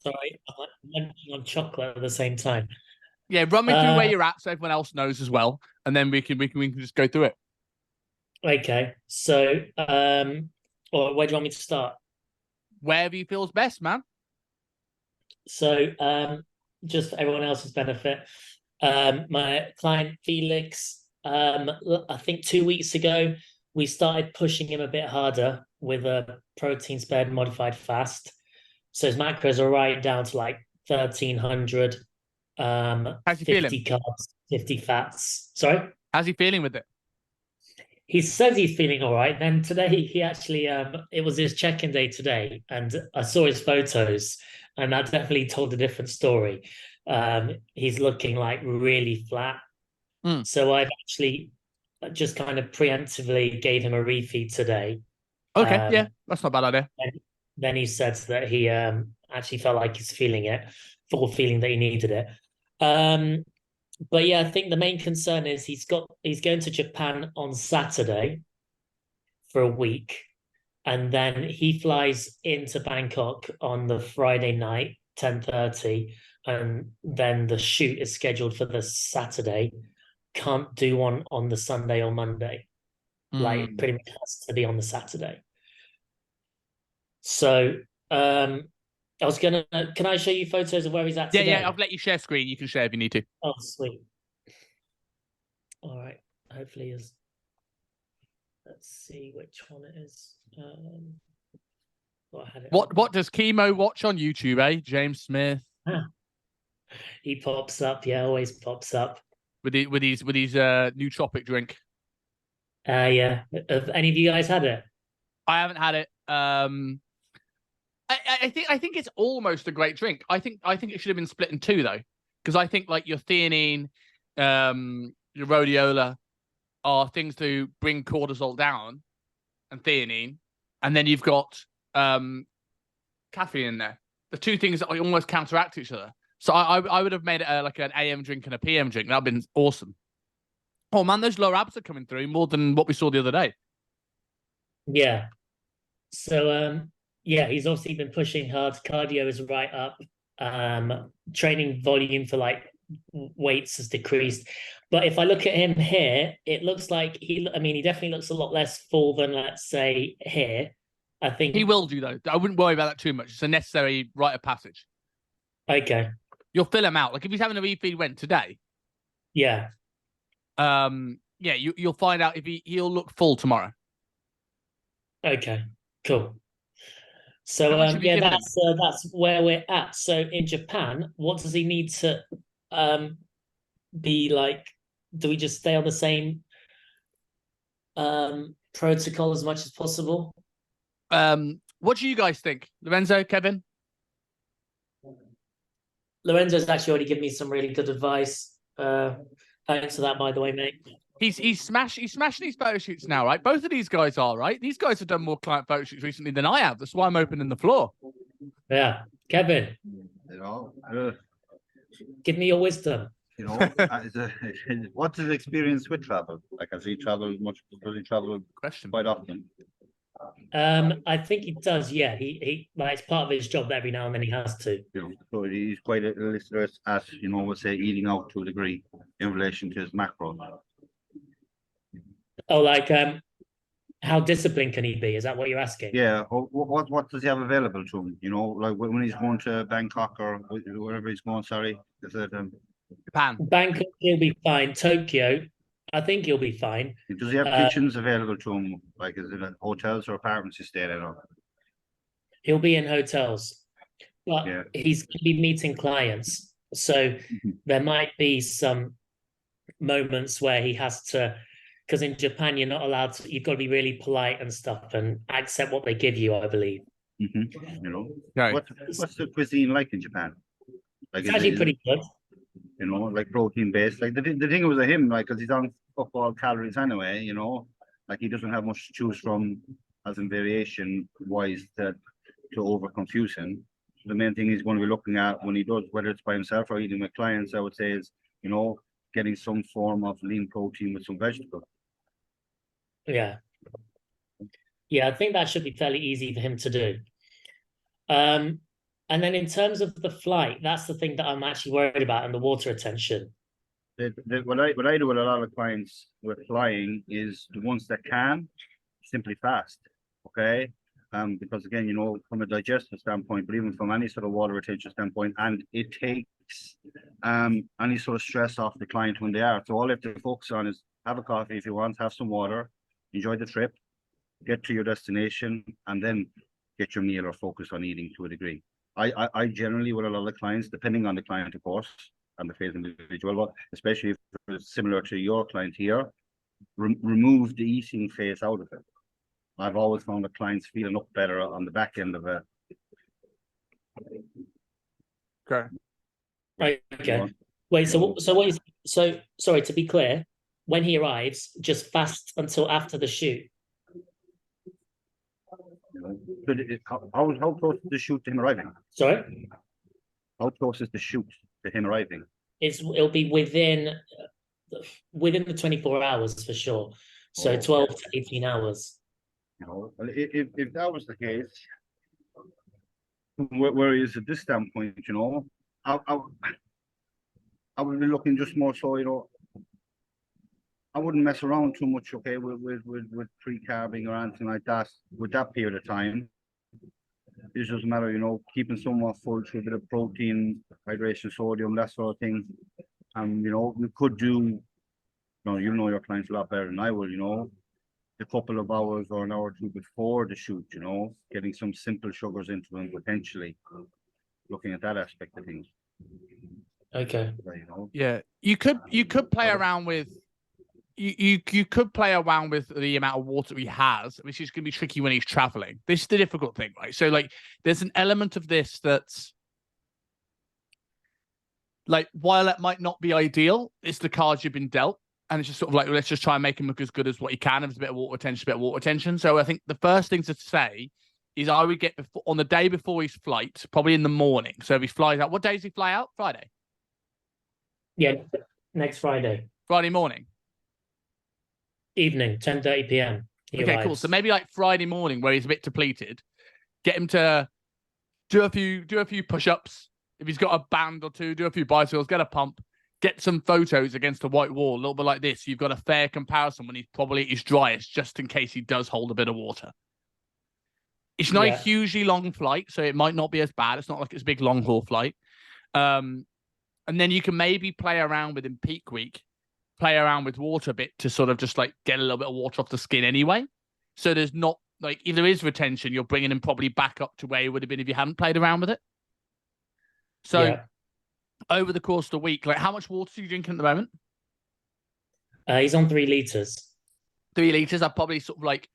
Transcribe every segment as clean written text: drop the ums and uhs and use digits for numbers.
Sorry, I'm like munching on chocolate at the same time. Yeah, run me through where Uh, you're at so everyone else knows as well, and then we can just go through it. okay. So, or where do you want me to start? Wherever you feels best, man. So, just for everyone else's benefit, my client Felix, I think 2 weeks ago, we started pushing him a bit harder with a protein spared modified fast. So his macros are right down to like 1300, How's he feeling? 50 carbs, 50 fats. Sorry? How's he feeling with it? He says he's feeling all right. Then today he actually it was his check-in day today, and I saw his photos, and that definitely told a different story. He's looking like really flat. Mm. So I've actually just kind of preemptively gave him a refeed today. Okay, yeah, Um, that's not a bad idea. and then he said that he actually felt like he's feeling it, full feeling that he needed it. Um, but yeah, I think the main concern is he's going to Japan on Saturday for a week, and then he flies into Bangkok on the Friday night, 10:30, and then the shoot is scheduled for the Saturday. Can't do one on the Sunday or Monday. Like Mm. pretty much has to be on the Saturday. So I was gonna can I show you photos of where he's at Yeah, yeah, I've today? let you share screen. You can share if you need to. Oh, sweet. All right. Hopefully is let's see which one it is. Well, I had it What open. does chemo watch on YouTube, eh? James Smith Ah, he pops up, yeah, always pops up. with his nootropic drink. Yeah. Have any of you guys had it? I haven't had it. I think it's almost a great drink. I think it should have been split in two though, because I think like your theanine, your rhodiola are things to bring cortisol down and theanine, and then you've got caffeine in there. The two things that almost counteract each other. So I would have made it like an AM drink and a PM drink. That'd been awesome. Oh man, those lower abs are coming through more than what we saw the other day. Yeah. So yeah, he's obviously been pushing hard. Cardio is right up. Training volume for like weights has decreased. But if I look at him here, it looks like I mean, he definitely looks a lot less full than let's say here. I He think will do though. I wouldn't worry about that too much. It's a necessary rite of passage. okay. You'll fill him out. Like if he's having a refeed went today, Yeah. yeah, you'll find out if he'll look full tomorrow. Okay. Cool. How So much have you yeah, given him? that's where we're at. So in Japan, what does he need to um be like? Do we just stay on the same protocol as much as possible? What do you guys think, Lorenzo, Kevin? Lorenzo's actually already given me some really good advice. Thanks for that, by the way, mate. He's smashing these photo shoots now, right? Both of these guys are right. These guys have done more client photo shoots recently than I have. That's why I'm opening the floor. Yeah, Kevin, You know, give me your wisdom. what's his experience with travel? Like, has he traveled much? Does he travel Question. quite often? I think he does. Yeah, he like it's part of his job that every now and then he has to. So he's quite a listener at, we'll say eating out to a degree in relation to his macros. Oh, like how disciplined can he be? Is that what you're asking? Yeah. What does he have available to him? Like when he's going to Bangkok or wherever he's going. Sorry, is it Japan. Bangkok, he'll be fine. Tokyo, I think he'll be fine. Does he have kitchens available to him? Like, is it at hotels or apartments he stayed at? He'll be in hotels, but Yeah. he's going to be meeting clients. So there might be some moments where he has to, because in Japan you're not allowed to. You've got to be really polite and stuff and accept what they give you, I believe. Okay. What's the cuisine like in Japan? Like, It's actually pretty good. like protein based. Like the thing was with him, like, because he's on football calories anyway. Like he doesn't have much to choose from as in variation wise to over confuse him. So the main thing he's going to be looking at when he does, whether it's by himself or eating with clients, I would say is getting some form of lean protein with some vegetable. Yeah. Yeah, I think that should be fairly easy for him to do. Um, And then in terms of the flight, that's the thing that I'm actually worried about, and the water retention. What I do with a lot of clients with flying is the ones that can simply fast. Okay. Because again, you know, from a digestive standpoint, but even from any sort of water retention standpoint, and it takes any sort of stress off the client when they are. So all they have to focus on is have a coffee if you want, have some water, enjoy the trip, get to your destination, and then get your meal or focus on eating to a degree. I generally, with a lot of clients, depending on the client, of course, and the phase individual, but especially if it's similar to your client here, remove the eating phase out of it. I've always found that clients feeling up better on the back end of it. Okay. Right. Okay. Wait. So what is? So sorry. To be clear, when he arrives, just fast until after the shoot. But how close is the shoot to him arriving? Sorry. How close is the shoot to him arriving? It'll be within the 24 hours for sure. So 12 to 18 hours. You know, if that was the case, where is at this standpoint, you know, I would be looking just more so, you know, I wouldn't mess around too much, okay, with pre-carbing or anything like that with that period of time. It doesn't matter, you know, keeping someone full through a bit of protein, hydration, sodium, that sort of thing. You know, we could do, you know your clients a lot better than I will, you know, a couple of hours or an hour or two before the shoot, you know, getting some simple sugars into them potentially, looking at that aspect of things. Okay. You know? Yeah, you could play around with you could play around with the amount of water he has, which is going to be tricky when he's traveling. This is the difficult thing, right? So like, there's an element of this that's like, while it might not be ideal, it's the cards you've been dealt. And it's just sort of like, let's just try and make him look as good as what he can. If there's a bit of water retention, So I think the first thing to say is I would get on the day before his flight, probably in the morning. So if he flies out, what day does he fly out? Friday? Yeah, next Friday. Friday morning? Evening, 10:30 p.m. Okay, cool. So maybe like Friday morning where he's a bit depleted, get him to do a few push-ups. If he's got a band or two, do a few bicycles, get a pump. Get some photos against a white wall, a little bit like this. You've got a fair comparison when he's probably at his driest, just in case he does hold a bit of water. It's not a hugely long flight, so it might not be as bad. It's not like it's a big long-haul flight. And then you can maybe play around with, in peak week, play around with water a bit to sort of just like get a little bit of water off the skin anyway. So there's not, like, if there is retention, you're bringing him probably back up to where he would have been if you hadn't played around with it. So over the course of the week, like, how much water are you drinking at the moment? He's on 3 liters. 3 liters. I'd probably sort of like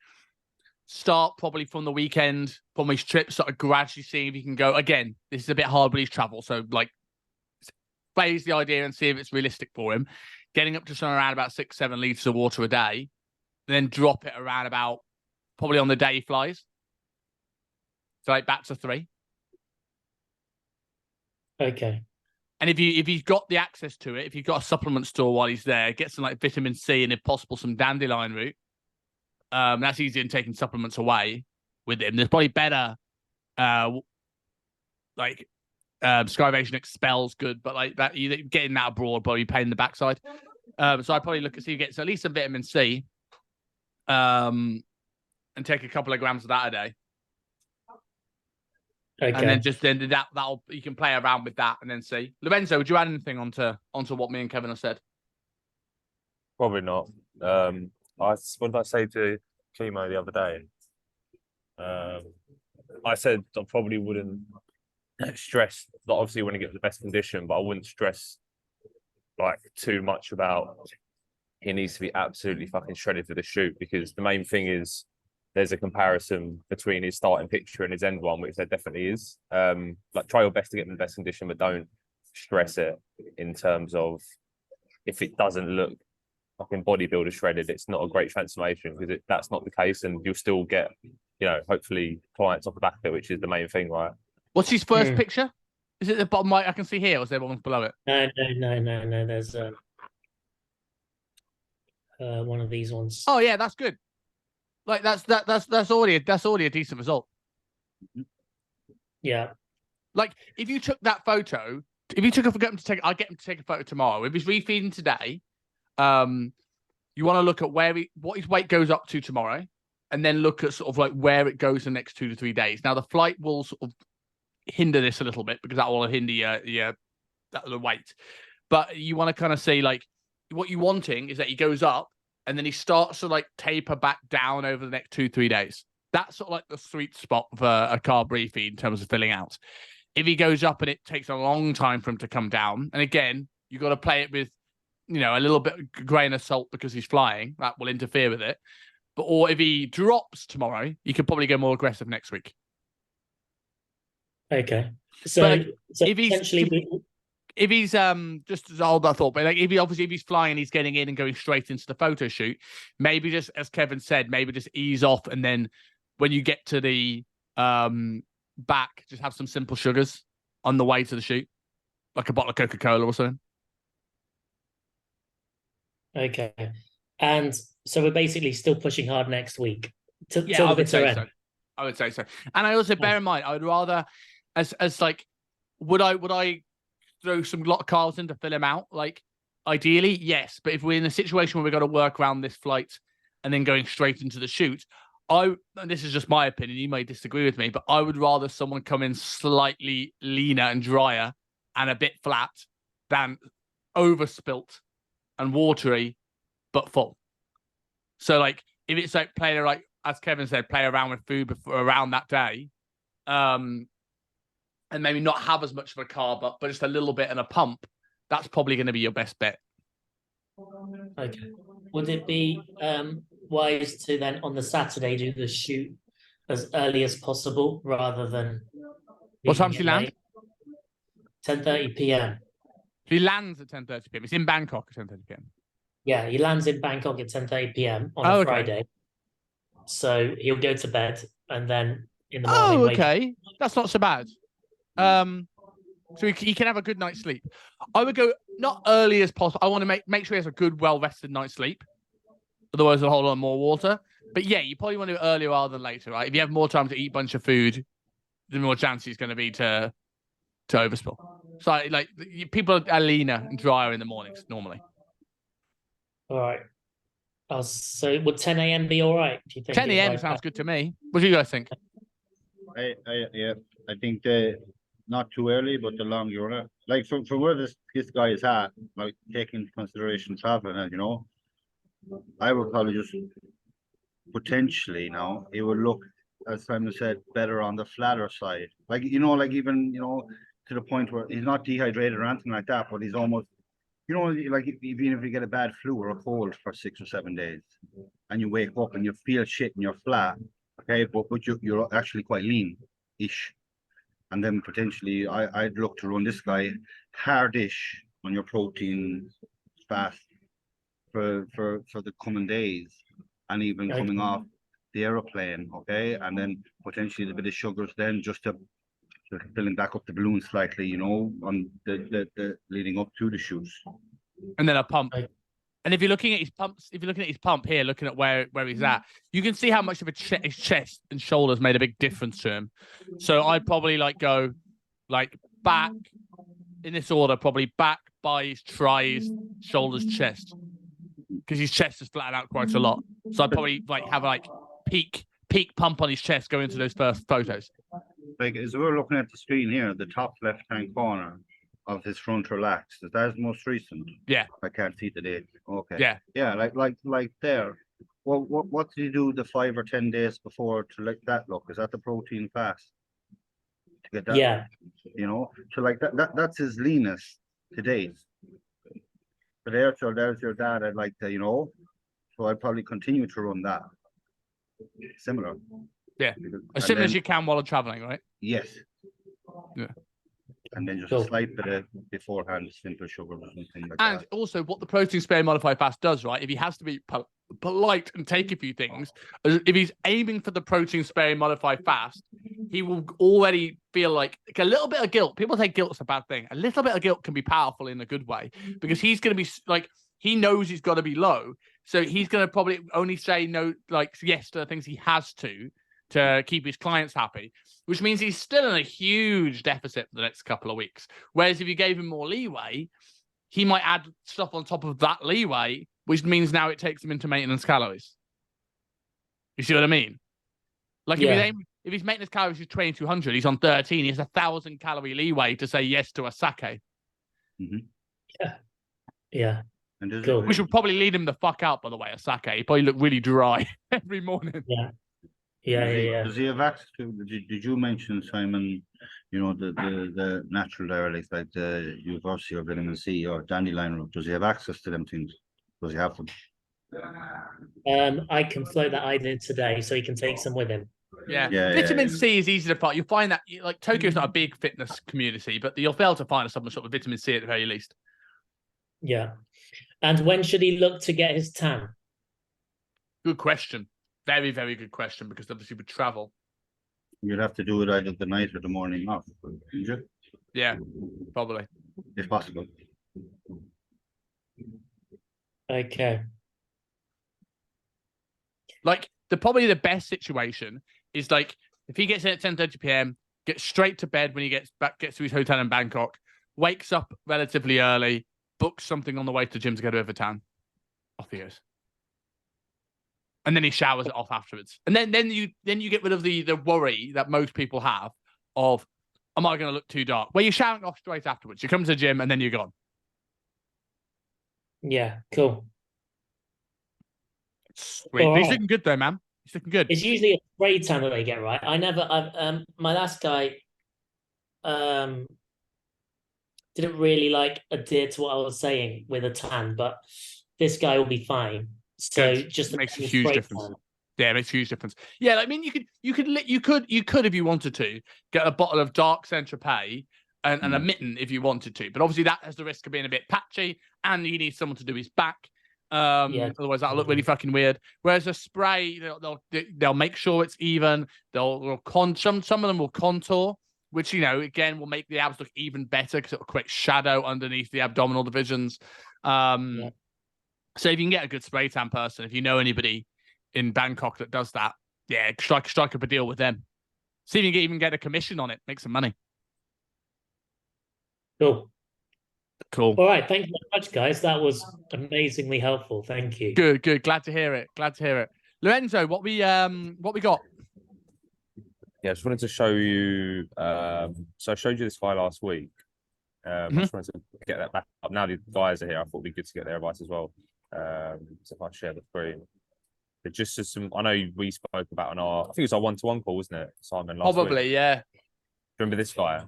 start probably from the weekend, from his trip, sort of gradually seeing if he can go. Again, this is a bit hard with his travel. So like, phase the idea and see if it's realistic for him. Getting up to somewhere around about 6-7 liters of water a day, and then drop it around about probably on the day he flies. So like back to 3. Okay. And if you've got the access to it, if you've got a supplement store while he's there, get some like vitamin C and if possible some dandelion root. That's easier than taking supplements away with him. There's probably better, Skivation Expel's good, but like that, you getting that abroad, probably pain in the backside. So I'd probably look and see if he gets at least some vitamin C, and take a couple of grams of that a day. Okay. And then just that'll you can play around with that and then see. Lorenzo, would you add anything onto what me and Kevin have said? Probably not. What did I say to Chemo the other day? I said I probably wouldn't stress. Obviously, when you get the best condition, but I wouldn't stress like too much about he needs to be absolutely fucking shredded for the shoot, because the main thing is there's a comparison between his starting picture and his end one, which there definitely is. Like, try your best to get in the best condition, but don't stress it in terms of if it doesn't look fucking bodybuilder shredded, it's not a great transformation, because that's not the case, and you'll still get, hopefully clients off the back of it, which is the main thing, right? What's his first picture? Is it the bottom right I can see here, or is there one below it? No. There's one of these ones. Oh yeah, that's good. Like that's already a decent result. Yeah. Like, if you took that photo, I'll get him to take a photo tomorrow. If he's refeeding today, you want to look at what his weight goes up to tomorrow, and then look at sort of like where it goes the next 2 to 3 days. Now, the flight will sort of hinder this a little bit because that will hinder the weight. But you want to kind of see, like, what you're wanting is that he goes up and then he starts to like taper back down over the next 2-3 days. That's sort of like the sweet spot for a carb refeed in terms of filling out. If he goes up and it takes a long time for him to come down, and again, you've got to play it with, a little bit of grain of salt because he's flying, that will interfere with it. Or if he drops tomorrow, you could probably go more aggressive next week. Okay. So, But, like, so if he's essentially, if he's just to hold that thought, but like if he's flying and he's getting in and going straight into the photo shoot, maybe just, as Kevin said, maybe just ease off, and then when you get to the back, just have some simple sugars on the way to the shoot, like a bottle of Coca-Cola or something. okay. And so we're basically still pushing hard next week. Till Yeah, the I would bitter say end. so. I would say so. And I also bear in mind, I would rather, as like, would I throw some lot of carbs in to fill him out? Like, ideally, yes. But if we're in a situation where we've got to work around this flight and then going straight into the shoot, and this is just my opinion, you may disagree with me, but I would rather someone come in slightly leaner and drier and a bit flat than overspilt and watery but full. So, like, if it's like as Kevin said, play around with food around that day, and maybe not have as much of a carb up, but just a little bit and a pump, that's probably going to be your best bet. Okay. Would it be wise to then on the Saturday do the shoot as early as possible rather than What time leaving does he it land? 10:30 p.m. He lands at 10:30 p.m. It's in Bangkok at 10:30 p.m. Yeah, he lands in Bangkok at 10:30 p.m. on Oh, a okay. Friday. So he'll go to bed and then in the morning. Oh, okay. That's not so bad. So he can have a good night's sleep. I would go not early as possible. I want to make sure he has a good, well-rested night's sleep. Otherwise, he'll hold on more water. But yeah, you probably want to do it earlier rather than later, right? If you have more time to eat a bunch of food, the more chance he's going to be to overspill. So, like, people are leaner and drier in the mornings normally. All right. So would 10 a.m. be all right? Do you think 10 a.m. sounds good to me. What do you guys think? I think not too early, but the longer you're on it. Like for where this guy is at, like taking into consideration traveling, I would probably just potentially now it would look, as Simon said, better on the flatter side. Like like even to the point where he's not dehydrated or anything like that, but he's almost like even if you get a bad flu or a cold for 6 or 7 days, and you wake up and you feel shit and you're flat, okay, but you're actually quite lean-ish. And then potentially I'd look to run this guy hardish on your protein fast for the coming days, and even coming off the aeroplane, okay, and then potentially a bit of sugars then just to filling back up the balloon slightly, on the leading up to the shoots. And then a pump. And if you're looking at his pump here, looking at where he's at, you can see how much of his chest and shoulders made a big difference to him. So I'd probably go back in this order, probably back, buys, tries, shoulders, chest, because his chest is flattened out quite a lot. So I'd probably have peak pump on his chest going into those first photos. Like as we're looking at the screen here, the top left-hand corner of his front relax, is that his most recent? Yeah. I can't see the date. Okay. Yeah. Yeah, like there. Well, what did you do the 5 or 10 days before to like that look? Is that the protein fast? To get that, yeah. So like that's his leanest to date. But there's your dad. I'd like to, so I'd probably continue to run that. Similar. Yeah. As similar as you can while traveling, right? Yes. Yeah. And then just a slight bit of beforehand simple sugar or something like that. And also what the protein sparing modified fast does, right? If he has to be polite and take a few things, if he's aiming for the protein sparing modified fast, he will already feel like a little bit of guilt. People say guilt's a bad thing. A little bit of guilt can be powerful in a good way, because he's going to be he knows he's got to be low. So he's going to probably only say no, yes to the things he has to to keep his clients happy, which means he's still in a huge deficit for the next couple of weeks. Whereas if you gave him more leeway, he might add stuff on top of that leeway, which means now it takes him into maintenance calories. You see what I mean? Like if his maintenance calories is 2,200, he's on 13. He has 1,000 calorie leeway to say yes to a sake. Yeah. And Cool. Which would probably lead him the fuck out, by the way, a sake. He probably look really dry every morning. Yeah. Does he have access to? Did you mention, Simon? You know, the natural diuretics like the University of Vitamin C or Dandelion root. Does he have access to them things? Does he have them? I can float that iodine today, so he can take some with him. Yeah. Vitamin C is easy to find. You'll find that like Tokyo's not a big fitness community, but you'll fail to find some sort of vitamin C at the very least. Yeah. And when should he look to get his tan? Good question. Very, very good question, because obviously with travel. You'd have to do it either the night or the morning off, wouldn't you? Yeah, probably. If possible. Okay. Like probably the best situation is like if he gets in at 10:30 p.m., gets straight to bed when he gets to his hotel in Bangkok, wakes up relatively early, books something on the way to the gym to go to a tan. Off he goes. And then he showers it off afterwards. And then you get rid of the worry that most people have of, am I going to look too dark? Where you're showering off straight afterwards. You come to the gym and then you're gone. Yeah, cool. Sweet. All He's right. looking good though, man. He's looking good. It's usually a spray tan that they get, right? My last guy didn't really like adhere to what I was saying with a tan, but this guy will be fine. So Good. just makes a huge difference. tan. Yeah, it makes a huge difference. Yeah, I mean, you could if you wanted to get a bottle of dark Saint Tropez and a mitten if you wanted to, but obviously that has the risk of being a bit patchy, and you need someone to do his back. Otherwise that'll look really fucking weird. Whereas a spray, they'll make sure it's even. Some of them will contour, which again will make the abs look even better because it'll create shadow underneath the abdominal divisions. So if you can get a good spray tan person, if you know anybody in Bangkok that does that, yeah, strike up a deal with them. See if you can even get a commission on it, make some money. Cool. All right, thank you very much, guys. That was amazingly helpful. Thank you. Good. Glad to hear it. Lorenzo, what we got? Yeah, I just wanted to show you. So I showed you this guy last week. I just wanted to get that back up. Now the guys are here, I thought it'd be good to get their advice as well. So if I share the screen. But just as some, I know we spoke about on I think it was our one-to-one call, wasn't it, Simon? Last Probably, week. yeah. Remember this guy?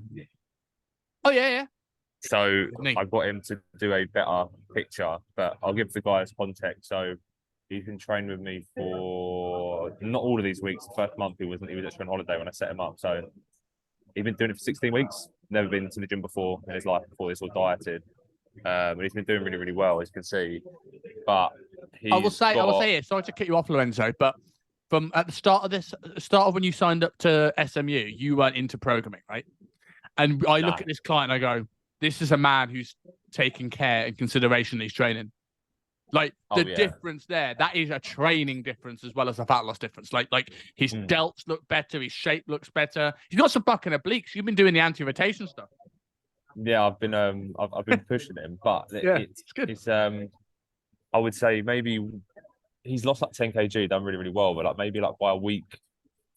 Oh yeah. So I got him to do a better picture, but I'll give the guys context. So he's been training with me for not all of these weeks. The first month he was actually on holiday when I set him up. So he's been doing it for 16 weeks. Never been to the gym before in his life before this, or dieted. But he's been doing really, really well, as you can see. But I will say it. Sorry to cut you off, Lorenzo, but from at the start of when you signed up to SMU, you weren't into programming, right? And I look at this client and I go, this is a man who's taking care and consideration in his training. Like the difference there, that is a training difference as well as a fat loss difference. Like his delts look better, his shape looks better. He's got some fucking obliques. You've been doing the anti-rotation stuff. Yeah, I've been pushing him, but it's good. It's I would say maybe he's lost like 10 kg, done really, really well, but like maybe like by a week,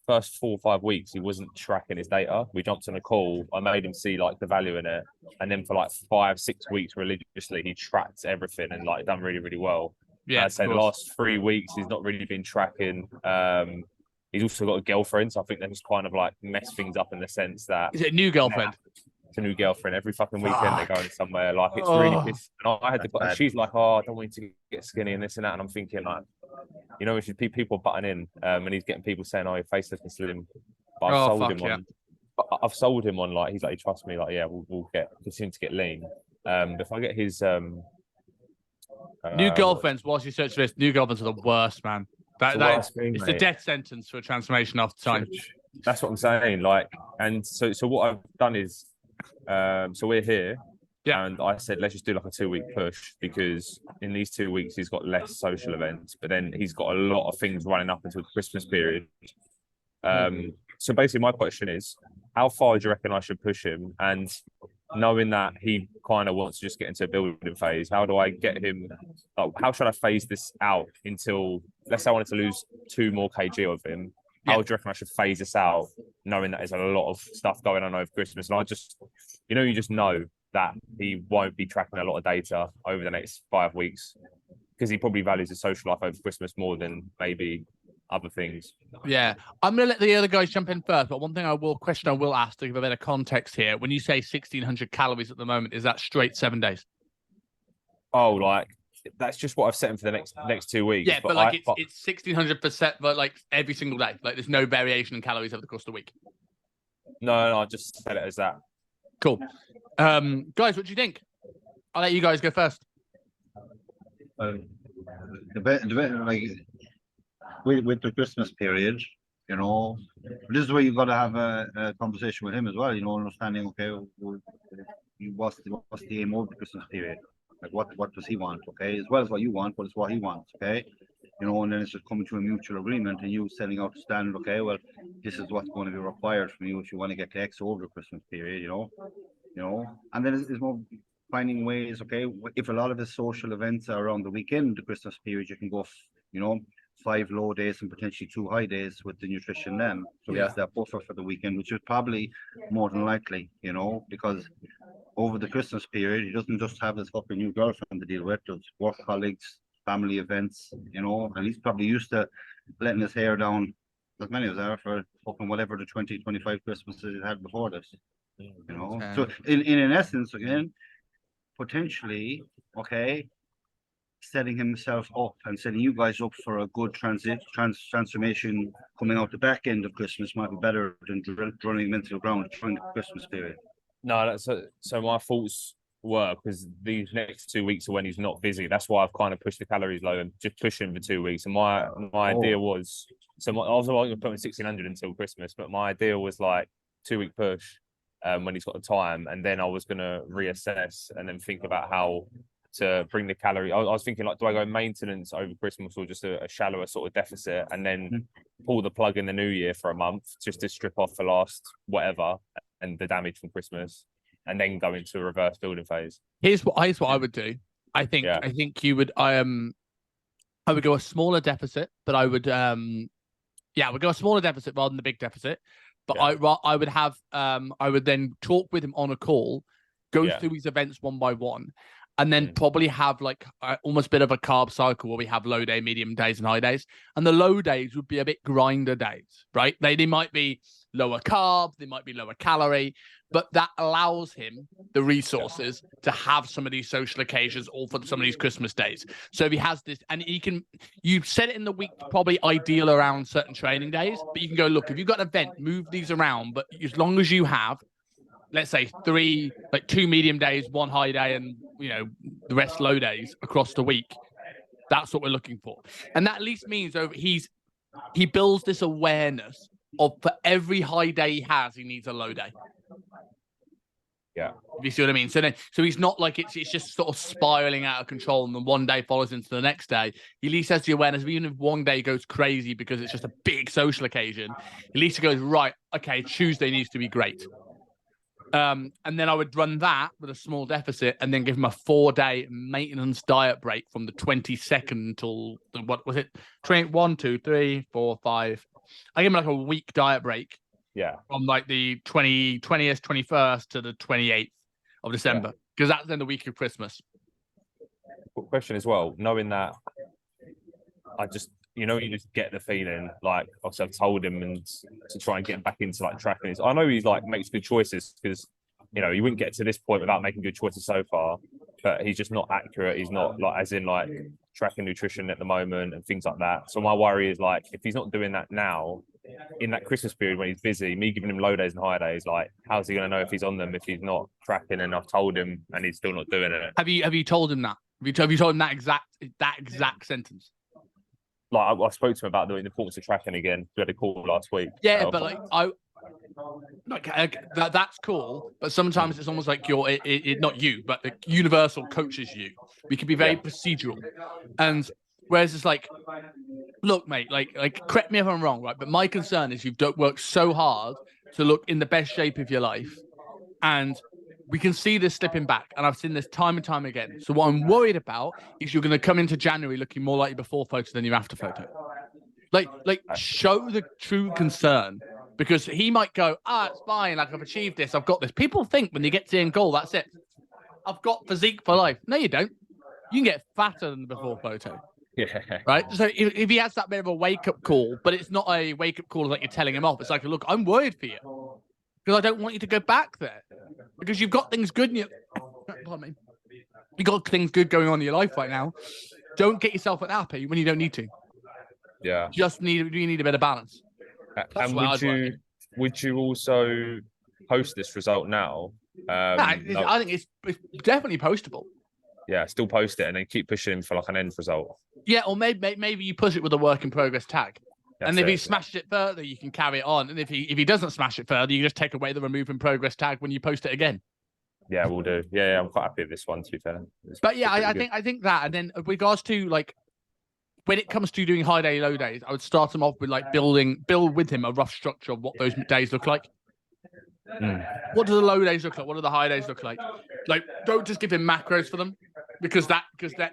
first 4 or 5 weeks, he wasn't tracking his data. We jumped on a call. I made him see like the value in it, and then for like 5-6 weeks religiously, he tracked everything and like done really, really well. Yeah, I'd say the last 3 weeks he's not really been tracking. He's also got a girlfriend, so I think that just kind of like messed things up in the sense that is it a new girlfriend? It's a new girlfriend. Every fucking weekend they're going somewhere. Like it's really pissed. And I had to. She's like, "Oh, I don't want you to get skinny and this and that." And I'm thinking like, we should be people butting in, and he's getting people saying, "Oh, your face looking slim." But I've sold him on like he's like, "Trust me, like yeah, we'll continue to get lean." But if I get his new girlfriends, whilst you search for this, new girlfriends are the worst, man. It's the death sentence for a transformation after time. That's what I'm saying. Like, and so what I've done is, so we're here, and I said let's just do like a 2-week push, because in these 2 weeks he's got less social events, but then he's got a lot of things running up into the Christmas period. So basically, my question is, how far do you reckon I should push him? And knowing that he kind of wants to just get into a building phase, how do I get him? Like, how should I phase this out until, let's say I wanted to lose 2 more kg of him? How do you reckon I should phase this out, knowing that there's a lot of stuff going on over Christmas? And I just, you just know that he won't be tracking a lot of data over the next 5 weeks because he probably values his social life over Christmas more than maybe other things. Yeah, I'm gonna let the other guys jump in first, but one thing I will ask to give a bit of context here. When you say 1,600 calories at the moment, is that straight 7 days? Oh, like that's just what I've set him for the next 2 weeks. Yeah, but like it's 1,600%, but like every single day. Like there's no variation in calories over the course of the week. No, I just set it as that. Cool. Guys, what do you think? I'll let you guys go first. Like with the Christmas period, this is where you've got to have a conversation with him as well. Understanding, okay, what's the aim of the Christmas period? Like what does he want? Okay, as well as what you want, but it's what he wants. Okay, and then it's just coming to a mutual agreement, and you setting out the standard. Okay, well, this is what's going to be required from you if you want to get to X over the Christmas period. And then it's more finding ways. Okay, if a lot of the social events are around the weekend, the Christmas period, you can go, 5 low days and potentially 2 high days with the nutrition then. So he has that buffer for the weekend, which is probably more than likely, because over the Christmas period, he doesn't just have this fucking new girlfriend to deal with. There's work colleagues, family events, and he's probably used to letting his hair down, as many of us are, for fucking whatever the 2025 Christmases he had before this. So in essence, again, potentially, okay, setting himself up and setting you guys up for a good transformation coming out the back end of Christmas might be better than running him into the ground during the Christmas period. No, so my thoughts were, because these next 2 weeks are when he's not busy. That's why I've kind of pushed the calories low and just push him for 2 weeks. And my idea was, I was going to put him 1,600 until Christmas, but my idea was like 2-week push when he's got the time, and then I was going to reassess and then think about how to bring the calorie. I was thinking, like, do I go maintenance over Christmas or just a shallower sort of deficit, and then pull the plug in the new year for a month just to strip off the last whatever and the damage from Christmas, and then go into a reverse building phase? Here's what I would do. I think you would. I would go a smaller deficit, but I would I would go a smaller deficit rather than the big deficit. But I would have I would then talk with him on a call, go through his events one by one, and then probably have like almost a bit of a carb cycle where we have low day, medium days, and high days. And the low days would be a bit grinder days, right? They might be lower carb, they might be lower calorie, but that allows him the resources to have some of these social occasions or for some of these Christmas days. So if he has this, and you set it in the week, probably ideal around certain training days, but you can go, look, if you've got an event, move these around, but as long as you have, let's say 2 medium days, 1 high day, and the rest low days across the week. That's what we're looking for, and that at least means he builds this awareness of, for every high day he has, he needs a low day. Yeah, if you see what I mean. So he's not like it's just sort of spiraling out of control, and then one day follows into the next day. He at least has the awareness of, even if one day goes crazy because it's just a big social occasion, at least he goes, right, okay, Tuesday needs to be great. And then I would run that with a small deficit, and then give him a 4-day maintenance diet break from the 22nd until what was it? 1, 2, 3, 4, 5. I give him like a week diet break. Yeah. From like the 20th, 21st to the 28th of December, because that's then the week of Christmas. Question as well, knowing that I just, you just get the feeling, like, obviously I've told him and to try and get him back into like tracking this. I know he's like makes good choices, because he wouldn't get to this point without making good choices so far, but he's just not accurate. He's not like, as in like tracking nutrition at the moment and things like that. So my worry is, like, if he's not doing that now in that Christmas period when he's busy, me giving him low days and high days, like, how's he going to know if he's on them if he's not tracking? And I've told him and he's still not doing it. Have you told him that? Have you told him that exact sentence? Like, I spoke to him about the importance of tracking again. We had a call last week. Yeah, but that's cool. But sometimes it's almost like not you, but the universal coaches you. We can be very procedural, and Whereas it's like, look, mate, like correct me if I'm wrong, right? But my concern is you've worked so hard to look in the best shape of your life, and we can see this slipping back, and I've seen this time and time again. So what I'm worried about is you're going to come into January looking more like your before photo than your after photo. Like show the true concern, because he might go, it's fine, like I've achieved this, I've got this. People think when they get to the end goal, that's it. I've got physique for life. No, you don't. You can get fatter than the before photo. Yeah. Right. So if he has that bit of a wake up call, but it's not a wake up call like you're telling him off. It's like, look, I'm worried for you because I don't want you to go back there because you've got things good in your. Pardon me. You've got things good going on in your life right now. Don't get yourself unhappy when you don't need to. Yeah. You need a bit of balance. And would you also post this result now? I think it's definitely postable. Yeah, still post it and then keep pushing for like an end result. Yeah, or maybe you push it with a work in progress tag. And if he smashes it further, you can carry it on. And if he doesn't smash it further, you just take away the remove in progress tag when you post it again. Yeah, we'll do. Yeah, I'm quite happy with this one, to be fair. But yeah, I think that. And then with regards to like when it comes to doing high day, low days, I would start him off with like build with him a rough structure of what those days look like. What do the low days look like? What do the high days look like? Like, don't just give him macros for them because that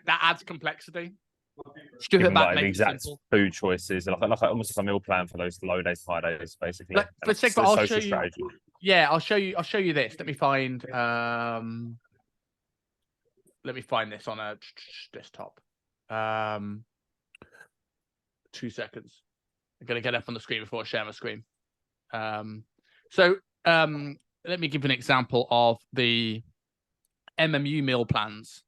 adds complexity. Strip it back, like make exact it simple. food choices, like almost like a meal plan for those low days, high days, basically. Let's take. I'll show you. Strategy. Yeah, I'll show you this. Let me find. Let me find this on a desktop. 2 seconds. I'm gonna get up on the screen before I share my screen. Let me give you an example of the MMU meal plans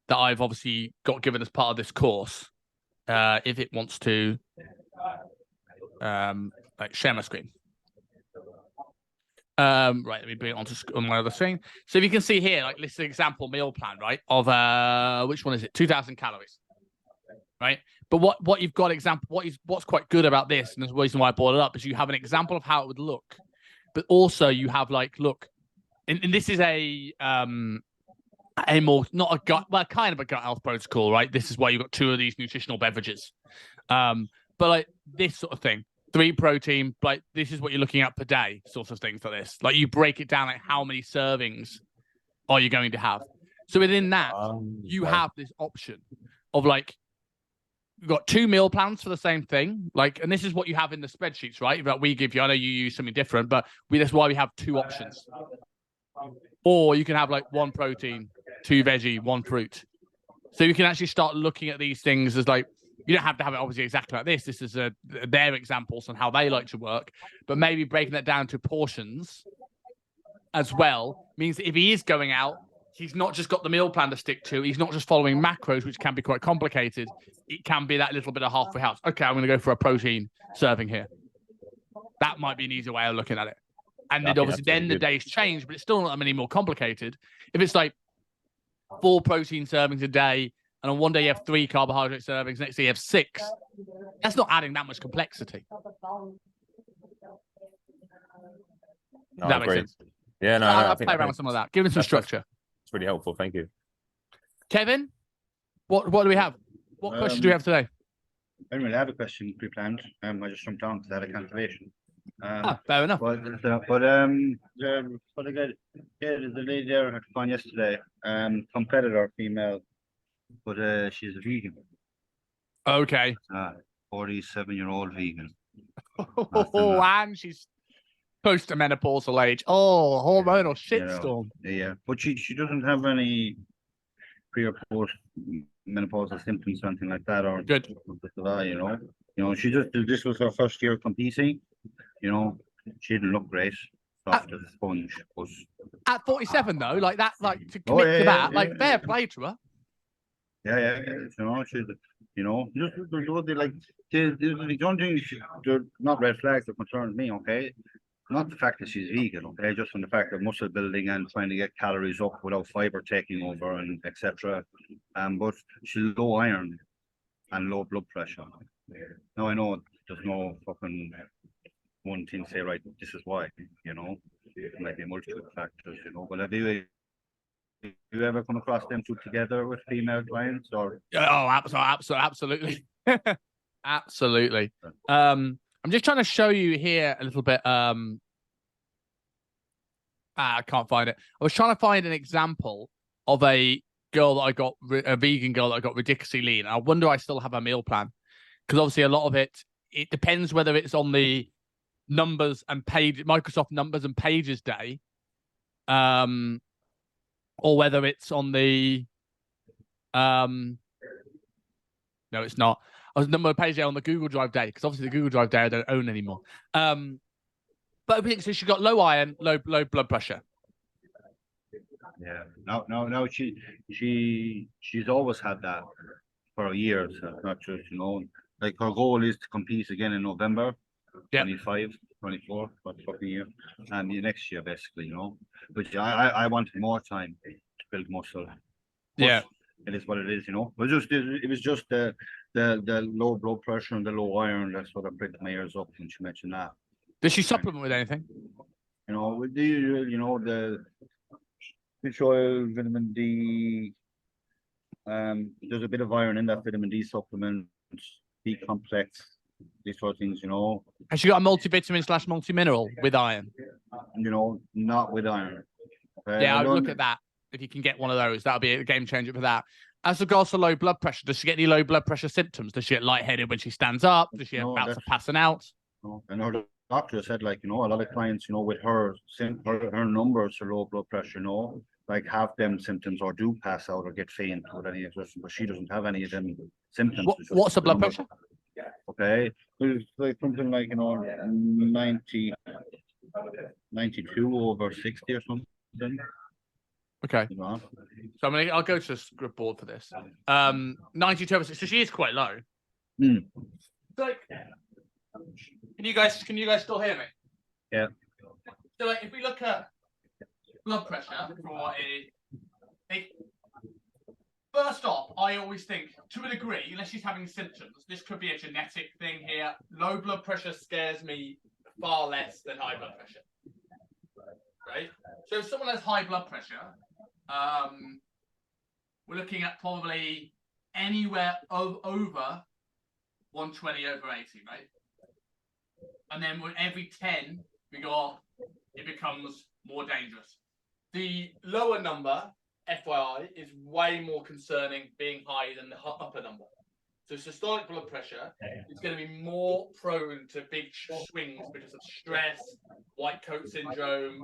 that I've obviously got given as part of this course. If it wants to like share my screen. Right, let me bring it on my other screen. So if you can see here, like this is an example meal plan, right? Of which one is it? 2,000 calories. Right. But what you've got what's quite good about this, and the reason why I brought it up, is you have an example of how it would look, but also you have like, look, and this is a more not a gut, well, kind of a gut health protocol, right? This is why you've got 2 of these nutritional beverages. But like this sort of thing, 3 protein, like this is what you're looking at per day, sort of things like this. Like you break it down, like how many servings are you going to have? So within that, you have this option of like, you've got 2 meal plans for the same thing. Like, and this is what you have in the spreadsheets, right? That we give you. I know you use something different, but that's why we have 2 options. Or you can have like 1 protein, 2 veggie, 1 fruit. So you can actually start looking at these things as like, you don't have to have it obviously exactly like this. This is their examples on how they like to work, but maybe breaking that down to portions as well means that if he is going out, he's not just got the meal plan to stick to. He's not just following macros, which can be quite complicated. It can be that little bit of halfway house. Okay, I'm going to go for a protein serving here. That might be an easier way of looking at it. And then obviously then the days change, but it's still not that many more complicated. If it's like 4 protein servings a day, and on one day you have 3 carbohydrate servings, next day you have 6, that's not adding that much complexity. No, that makes sense. Yeah, no, I'll play around with some of that. Give them some structure. It's really helpful. Thank you. Kevin, what do we have? What question do we have today? I didn't really have a question pre-planned. I just jumped on because I had a cancellation. Fair enough. But the lady there I had on yesterday, competitor, female, but she's a vegan. Okay. 47-year-old vegan. Oh, and she's close to menopausal age. Oh, hormonal shitstorm. Yeah, but she doesn't have any pre or post menopausal symptoms or anything like that, or good. She just this was her first year competing. She didn't look great. Soft as a sponge. At 47 though, like that, like to commit to that, like fair play to her. Yeah. She's like the only thing they're not red flags that concern me, okay? Not the fact that she's vegan, okay, just on the fact of muscle building and trying to get calories up without fiber taking over and etc. But she's low iron and low blood pressure. Now I know there's no fucking one thing to say, right, this is why, it might be multiple factors, but anyway, you ever come across them two together with female clients or? Oh, absolutely. Absolutely. I'm just trying to show you here a little bit. I can't find it. I was trying to find an example of a girl that I got, a vegan girl that I got ridiculously lean. I wonder I still have a meal plan, because obviously a lot of it depends whether it's on the numbers and page Microsoft numbers and pages day, or whether it's on the no, it's not. I was number of page day on the Google Drive day, because obviously the Google Drive day I don't own anymore. But so she got low iron, low blood pressure. Yeah, no. She's always had that for years. Not just, like her goal is to compete again in November, 25, 24, what fucking year, and the next year basically, But I wanted more time to build muscle. Yeah, it is what it is, It was just the low blood pressure and the low iron that sort of pricked my ears up when she mentioned that. Does she supplement with anything? With the usual, the fish oil, vitamin D. There's a bit of iron in that vitamin D supplement, B complex, these sort of things, Has she got a multivitamin / multi-mineral with iron? Not with iron. Okay? Yeah, I would look at that. If you can get one of those, that'll be a game changer for that. As regards to low blood pressure, does she get any low blood pressure symptoms? Does she get lightheaded when she stands up? Does she have bouts of passing out? And her doctor said, a lot of clients, with her numbers for low blood pressure, have them symptoms or do pass out or get faint with any exertion, but she doesn't have any of them symptoms. What's the blood pressure? Okay, it's like something like 92 over 60 or something. Okay. So I'll go to a script board for this. 92 over 60. So she is quite low. Like, can you guys still hear me? Yeah. So if we look at blood pressure for first off, I always think, to a degree, unless she's having symptoms, this could be a genetic thing here. Low blood pressure scares me far less than high blood pressure. Right? So if someone has high blood pressure, we're looking at probably anywhere over 120 over 80, right? And then with every 10 it becomes more dangerous. The lower number, FYI, is way more concerning being high than the upper number. So systolic blood pressure is going to be more prone to big swings because of stress, white coat syndrome,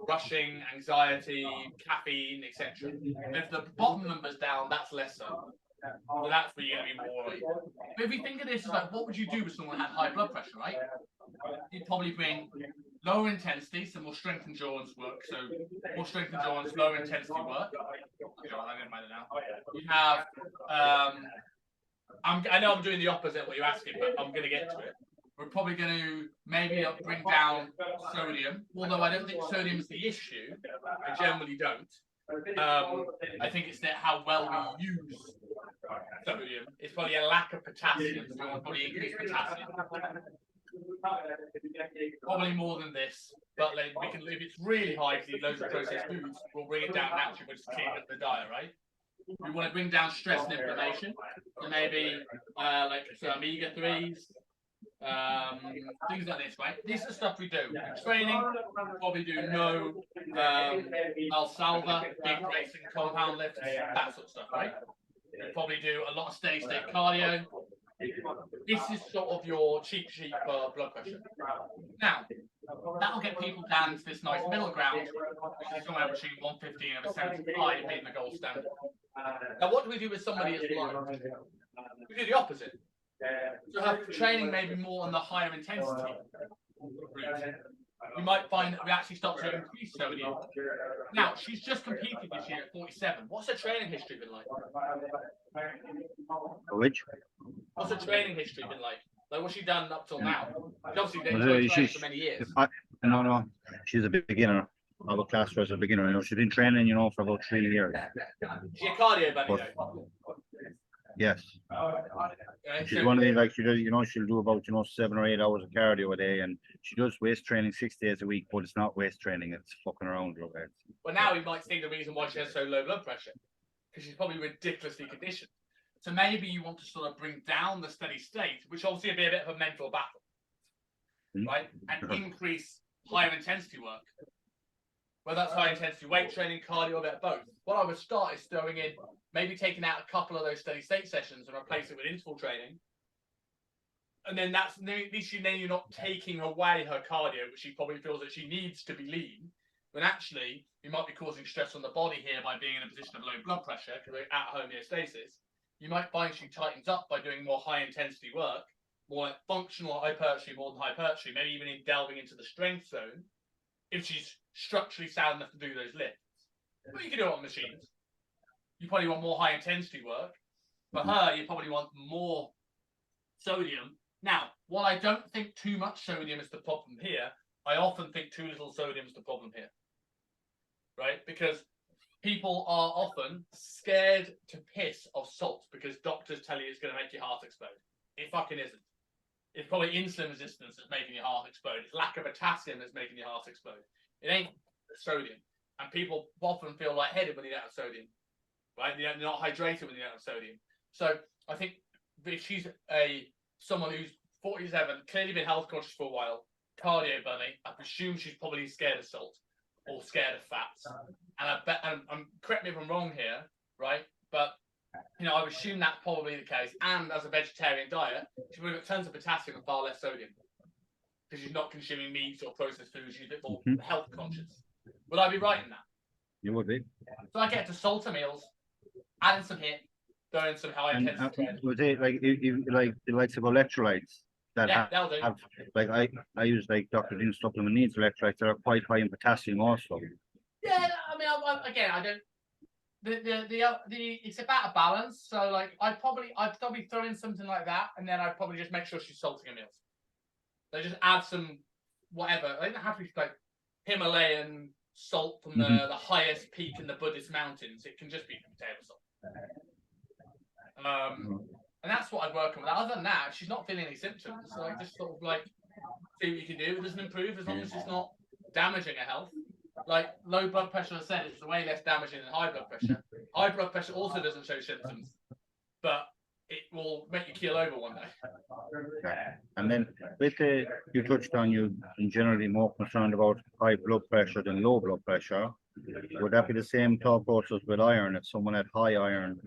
rushing, anxiety, caffeine, etc. And if the bottom number's down, that's less so. So that's where you're going to be more worried. But if you think of this as what would you do with someone who had high blood pressure, right? You'd probably bring lower intensity, so more strength endurance work. So more strength endurance, lower intensity work. I'm going to mind it now. You have, I know I'm doing the opposite of what you're asking, but I'm going to get to it. We're probably going to maybe bring down sodium, although I don't think sodium is the issue. I generally don't. I think it's how well we use sodium. It's probably a lack of potassium, so we'll probably increase potassium. Probably more than this, but we can. If it's really high because you eat loads of processed foods, we'll bring it down naturally, which is clean up the diet, right? We want to bring down stress and inflammation, so maybe some omega-3s, things like this, right? This is the stuff we do. In training, we'll probably do no Alsalva, big racing compound lifts, that sort of stuff, right? We'll probably do a lot of steady state cardio. This is sort of your cheat sheet for blood pressure. Now, that'll get people down to this nice middle ground, which is somewhere between 115 and 75 being the gold standard. Now, what do we do with somebody that's low? We do the opposite. So have training maybe more on the higher intensity route. You might find that we actually start to increase sodium. Now, she's just competed this year at 47. What's her training history been like? Which? What's her training history been like? Like, what's she done up till now? Obviously, they've been training for many years. No. She's a beginner. I would class her as a beginner. She's been training, for about 3 years. She's a cardio bunny, though. Yes. Okay, She's so- one of the, like, she does, you know, she'll do about, 7 or 8 hours of cardio a day, and she does weight training 6 days a week, but it's not weight training, it's fucking around her head. Well, now we might see the reason why she has so low blood pressure, because she's probably ridiculously conditioned. So maybe you want to sort of bring down the steady state, which obviously would be a bit of a mental battle, right? And increase higher intensity work. Whether that's high intensity weight training, cardio, or a bit of both. What I would start is throwing in, maybe taking out a couple of those steady state sessions and replace it with interval training. And then at least then you're not taking away her cardio, which she probably feels that she needs to be lean. When actually, you might be causing stress on the body here by being in a position of low blood pressure because we're at homeostasis. You might find she tightens up by doing more high intensity work, more like functional hypertrophy more than hypertrophy, maybe even in delving into the strength zone, if she's structurally sound enough to do those lifts. But you can do it on machines. You probably want more high intensity work. For her, you probably want more sodium. Now, while I don't think too much sodium is the problem here, I often think too little sodium is the problem here. Right? Because people are often scared to piss of salt because doctors tell you it's going to make your heart explode. It fucking isn't. It's probably insulin resistance that's making your heart explode. It's lack of potassium that's making your heart explode. It ain't sodium. And people often feel lightheaded when they don't have sodium. Right? They're not hydrated when they don't have sodium. So I think if she's someone who's 47, clearly been health conscious for a while, cardio bunny, I presume she's probably scared of salt or scared of fats. And I bet, and correct me if I'm wrong here, right? But I would assume that's probably the case. And as a vegetarian diet, she's probably got tons of potassium and far less sodium because she's not consuming meat or processed foods. She's a bit more health conscious. Would I be right in that? You would be. So I get to salt her meals, add in some HIIT, throw in some high intensity. Was it like like the likes of electrolytes that They'll do. have like I use like Dr. Dean's supplement needs electrolytes that are quite high in potassium also. Yeah, I mean, again, I don't. It's about a balance. So like, I'd probably throw in something like that, and then I'd probably just make sure she's salting her meals. So just add some whatever. They don't have to be like Himalayan salt from the highest peak in the Buddhist mountains. It can just be potato salt. And that's what I'd work on. Other than that, if she's not feeling any symptoms, so like just sort of like see what you can do. It doesn't improve as long as it's not damaging her health. Like low blood pressure, as I said, it's way less damaging than high blood pressure. High blood pressure also doesn't show symptoms, but it will make you keel over one day. And then with you touched on you generally more concerned about high blood pressure than low blood pressure. Would that be the same thought process with iron? If someone had high iron,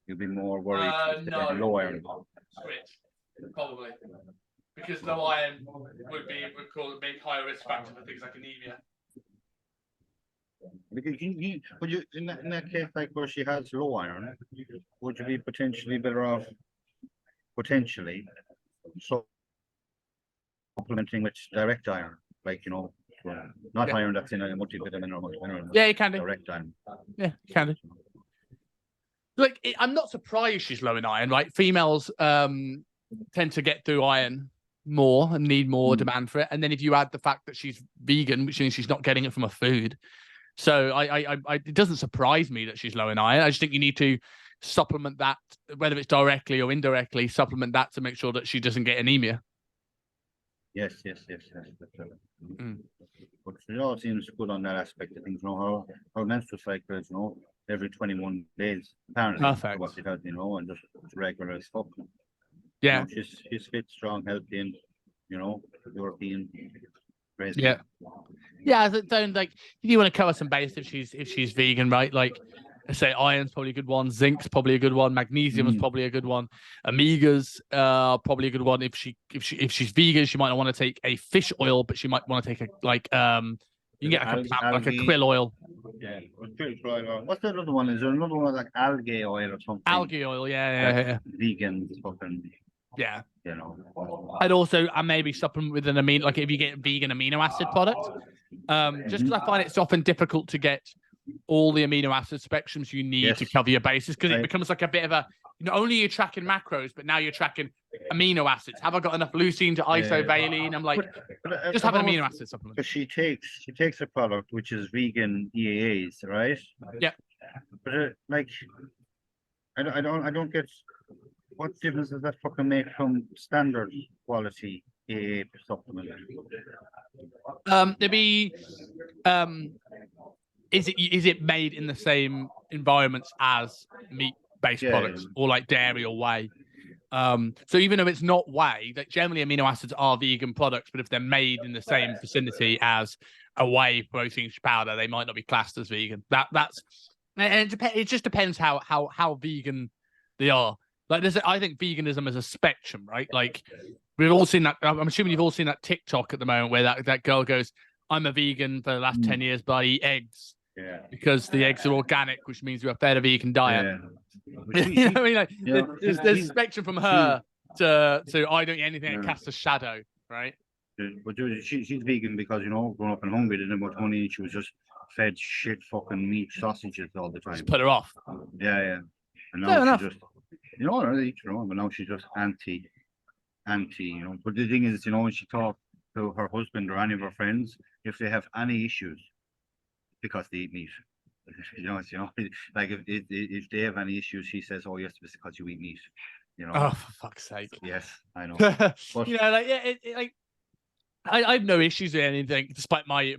you'd be more worried if they had low iron. Switch, probably. Because low iron would cause a big higher risk factor for things like anemia. Because would you in that case, like where she has low iron, would you be potentially better off supplementing with direct iron, like not iron that's in a multivitamin or multivitamin. Yeah, you can do. Direct iron. Yeah, you can do. Like, I'm not surprised she's low in iron, right? Females tend to get through iron more and need more demand for it. And then if you add the fact that she's vegan, which means she's not getting it from a food. So it doesn't surprise me that she's low in iron. I just think you need to supplement that, whether it's directly or indirectly, supplement that to make sure that she doesn't get anemia. Yes. But it all seems good on that aspect of things. How menstrual cycle is, every 21 days. Apparently, perfect. What it has, and just regular as fuck. Yeah. She's fit, strong, healthy, and European. Crazy. Yeah. Yeah, so like if you want to cover some base if she's vegan, right? Like I say iron's probably a good one, zinc's probably a good one, magnesium is probably a good one, omegas probably a good one. If she's vegan, she might not want to take a fish oil, but she might want to take you can get like a krill oil. Yeah, what's the other one? Is there another one like algae oil or something? Algae oil, yeah. Vegan fucking. Yeah. I'd also maybe supplement with an amino, like if you get vegan amino acid product, just because I find it's often difficult to get all the amino acid spectrums you need to cover your bases, because it becomes like a bit of a, not only you're tracking macros, but now you're tracking amino acids. Have I got enough leucine to isovaline? I'm like, just have an amino acid supplement. Because she takes a product which is vegan EAAs, right? Yeah. But I don't get what difference does that fucking make from standard quality AA supplement? There'd be is it made in the same environments as meat-based products or like dairy or whey? So even though it's not whey, that generally amino acids are vegan products, but if they're made in the same vicinity as a whey protein powder, they might not be classed as vegan. That's and it just depends how vegan they are. Like I think veganism is a spectrum, right? Like we've all seen that. I'm assuming you've all seen that TikTok at the moment where that girl goes, "I'm a vegan for the last 10 years, but I eat eggs." Yeah. Because the eggs are organic, which means we're fed a vegan diet. Yeah. You know what I mean? Like, Yeah. there's a spectrum from her to I don't eat anything that casts a shadow, right? But she's vegan because, you know, growing up in Hungary, didn't have much money, and she was just fed shit fucking meat sausages all the time. Just put her off. Yeah. And Fair now enough. she's just, you know, but now she's just anti, you know. But the thing is, you know, when she talks to her husband or any of her friends, if they have any issues, because they eat meat. You know, like if they have any issues, she says, "Oh, yes, it's because you eat meat." You know. Oh, for fuck's sake! Yes, I know. But, you know, like like I have no issues with anything, despite my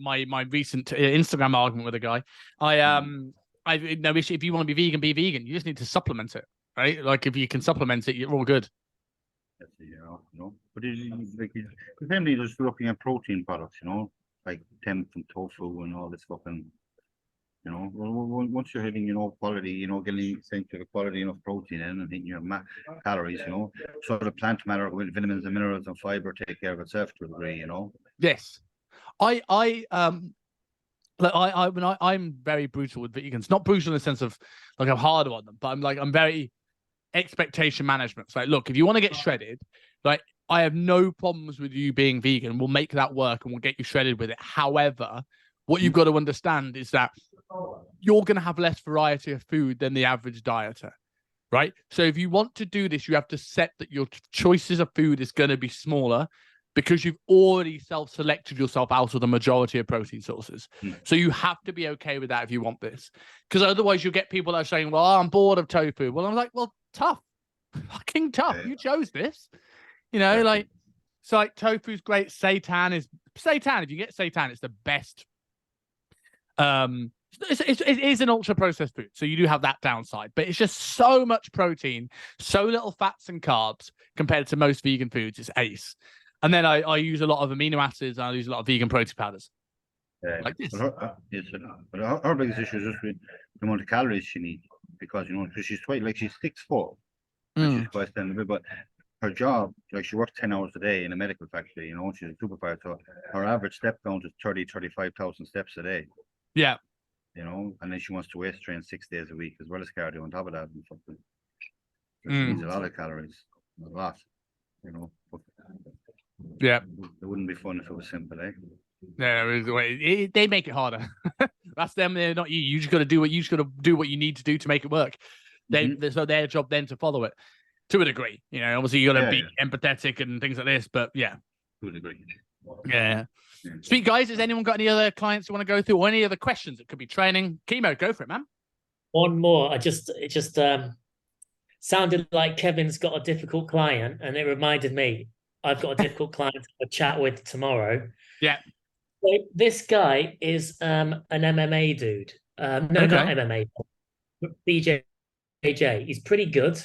recent Instagram argument with a guy. I've no issue. If you want to be vegan. You just need to supplement it, right? Like if you can supplement it, you're all good. You know. But like the family just looking at protein products, you know, like temp and tofu and all this fucking. You know, once you're hitting, you know, quality, you know, getting essentially quality enough protein in and hitting your calories, you know, so the plant matter with vitamins and minerals and fiber take care of itself to a degree, you know. Yes, I'm very brutal with vegans. Not brutal in the sense of like I'm hard on them, but I'm very expectation management. It's like, look, if you want to get shredded, like I have no problems with you being vegan. We'll make that work and we'll get you shredded with it. However, what you've got to understand is that you're going to have less variety of food than the average dieter, right? So if you want to do this, you have to set that your choices of food is going to be smaller because you've already self-selected yourself out of the majority of protein sources. So you have to be okay with that if you want this. Because otherwise you'll get people that are saying, well, I'm bored of tofu. Well, I'm like, well, tough. Fucking tough. You chose this. You know, like, so like tofu's great. Seitan. If you get seitan, it's the best. It is an ultra processed food, so you do have that downside, but it's just so much protein, so little fats and carbs compared to most vegan foods. It's ace. And then I use a lot of amino acids and I use a lot of vegan protein powders. Like this. But her biggest issue is just with the amount of calories she needs because, you know, because she's 6'4", and she's quite standing, but her job, like she works 10 hours a day in a medical factory, you know, she's a supervisor, so her average step count is 35,000 steps a day. Yeah. You know, and then she wants to waist train 6 days a week as well as cardio on top of that and something. So she needs a lot of calories, a lot, you know. But yeah, it wouldn't be fun if it was simple, eh? No, they make it harder. That's them. They're not you. You just got to do what you need to do to make it work. So their job then to follow it to a degree. You know, obviously you got to be empathetic and things like this. But yeah, to a degree. Yeah. Sweet guys, has anyone got any other clients you want to go through or any other questions? It could be training. Chemo, go for it, man. One more. It just sounded like Kevin's got a difficult client, and it reminded me I've got a difficult client to chat with tomorrow. Yeah. So this guy is an MMA dude. Not MMA, BJJ. He's pretty good.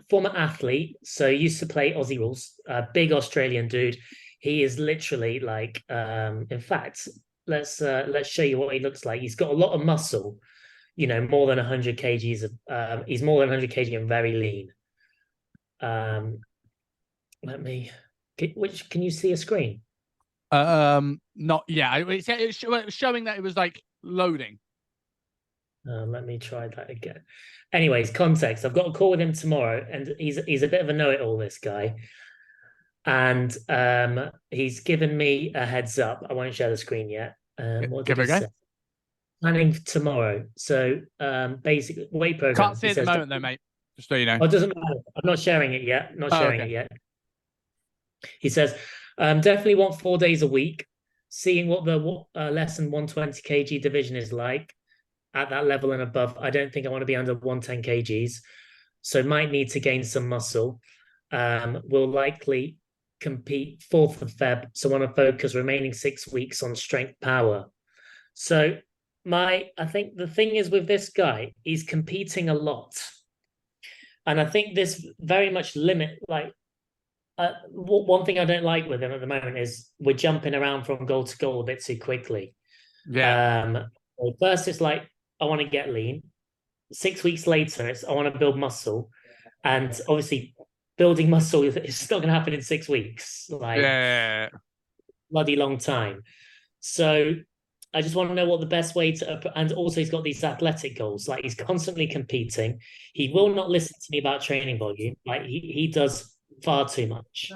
Former athlete, so used to play Aussie rules. Big Australian dude. He is literally like, in fact, let's show you what he looks like. He's got a lot of muscle, you know, more than 100 kgs. He's more than 100 kg and very lean. Can you see a screen? Not yeah. It's showing that it was like loading. Let me try that again. Anyways, context. I've got a call with him tomorrow, and he's a bit of a know-it-all, this guy. And he's given me a heads up. I won't share the screen yet. What did he say? Planning tomorrow. So basically, weight program. Can't see it at the moment though, mate. Just so you know. Oh, it doesn't matter. I'm not sharing it yet. It yet. He says, definitely want 4 days a week. Seeing what the less than 120 kg division is like at that level and above. I don't think I want to be under 110 kgs. so might need to gain some muscle. Will likely compete 4th of Feb, so want to focus remaining 6 weeks on strength power. So I think the thing is with this guy, he's competing a lot. And I think this very much one thing I don't like with him at the moment is we're jumping around from goal to goal a bit too quickly. Yeah. First it's like, I want to get lean. 6 weeks later, it's I want to build muscle. And obviously building muscle is not going to happen in 6 weeks. Yeah. Bloody long time. So I just want to know what the best way to, and also he's got these athletic goals. Like he's constantly competing. He will not listen to me about training volume. Like he does far too much.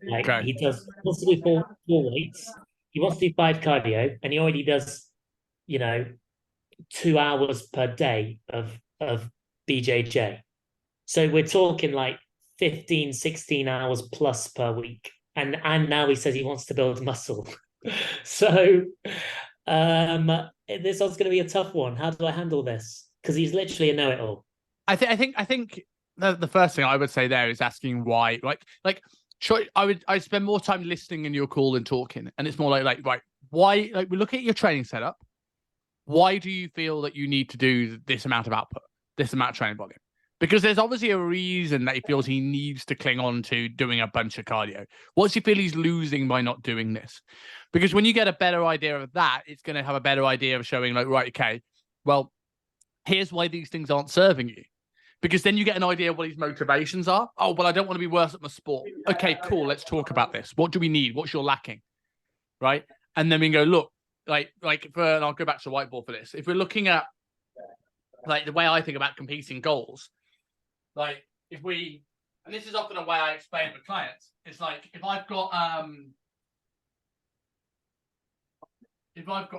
Like Okay. he wants to do four weights. He wants to do 5 cardio, and he already does, 2 hours per day of BJJ. So we're talking like 15, 16 hours plus per week. And now he says he wants to build muscle. So this one's going to be a tough one. How do I handle this? Because he's literally a know-it-all. I think the first thing I would say there is asking why. I'd spend more time listening in your call than talking, and it's more like right, why? Like we look at your training setup. Why do you feel that you need to do this amount of output, this amount of training volume? Because there's obviously a reason that he feels he needs to cling on to doing a bunch of cardio. What's he feel he's losing by not doing this? Because when you get a better idea of that, it's going to have a better idea of showing like, right, okay, well, here's why these things aren't serving you. Because then you get an idea of what his motivations are. Oh, well, I don't want to be worse at my sport. Okay, cool. Let's talk about this. What do we need? What's your lacking? Right? And then we can go, look, and I'll go back to the whiteboard for this. If we're looking at like the way I think about competing goals, like if we, and this is often a way I explain it with clients, it's like if I've got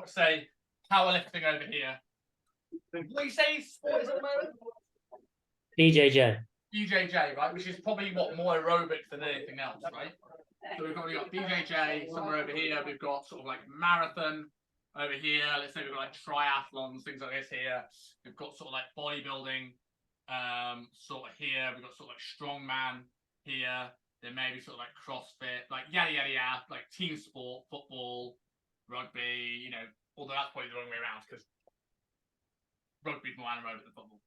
say powerlifting over here. What do you say sport is at the moment? BJJ. BJJ, right? Which is probably more aerobic than anything else, right? So we've got BJJ somewhere over here. We've got sort of like marathon over here. Let's say we've got like triathlons, things like this here. We've got sort of like bodybuilding, sort of here. We've got sort of like strongman here. Then maybe sort of like CrossFit, like yada yada yada, like team sport, football, rugby. Although that's probably the wrong way around because rugby's more anaerobic than football.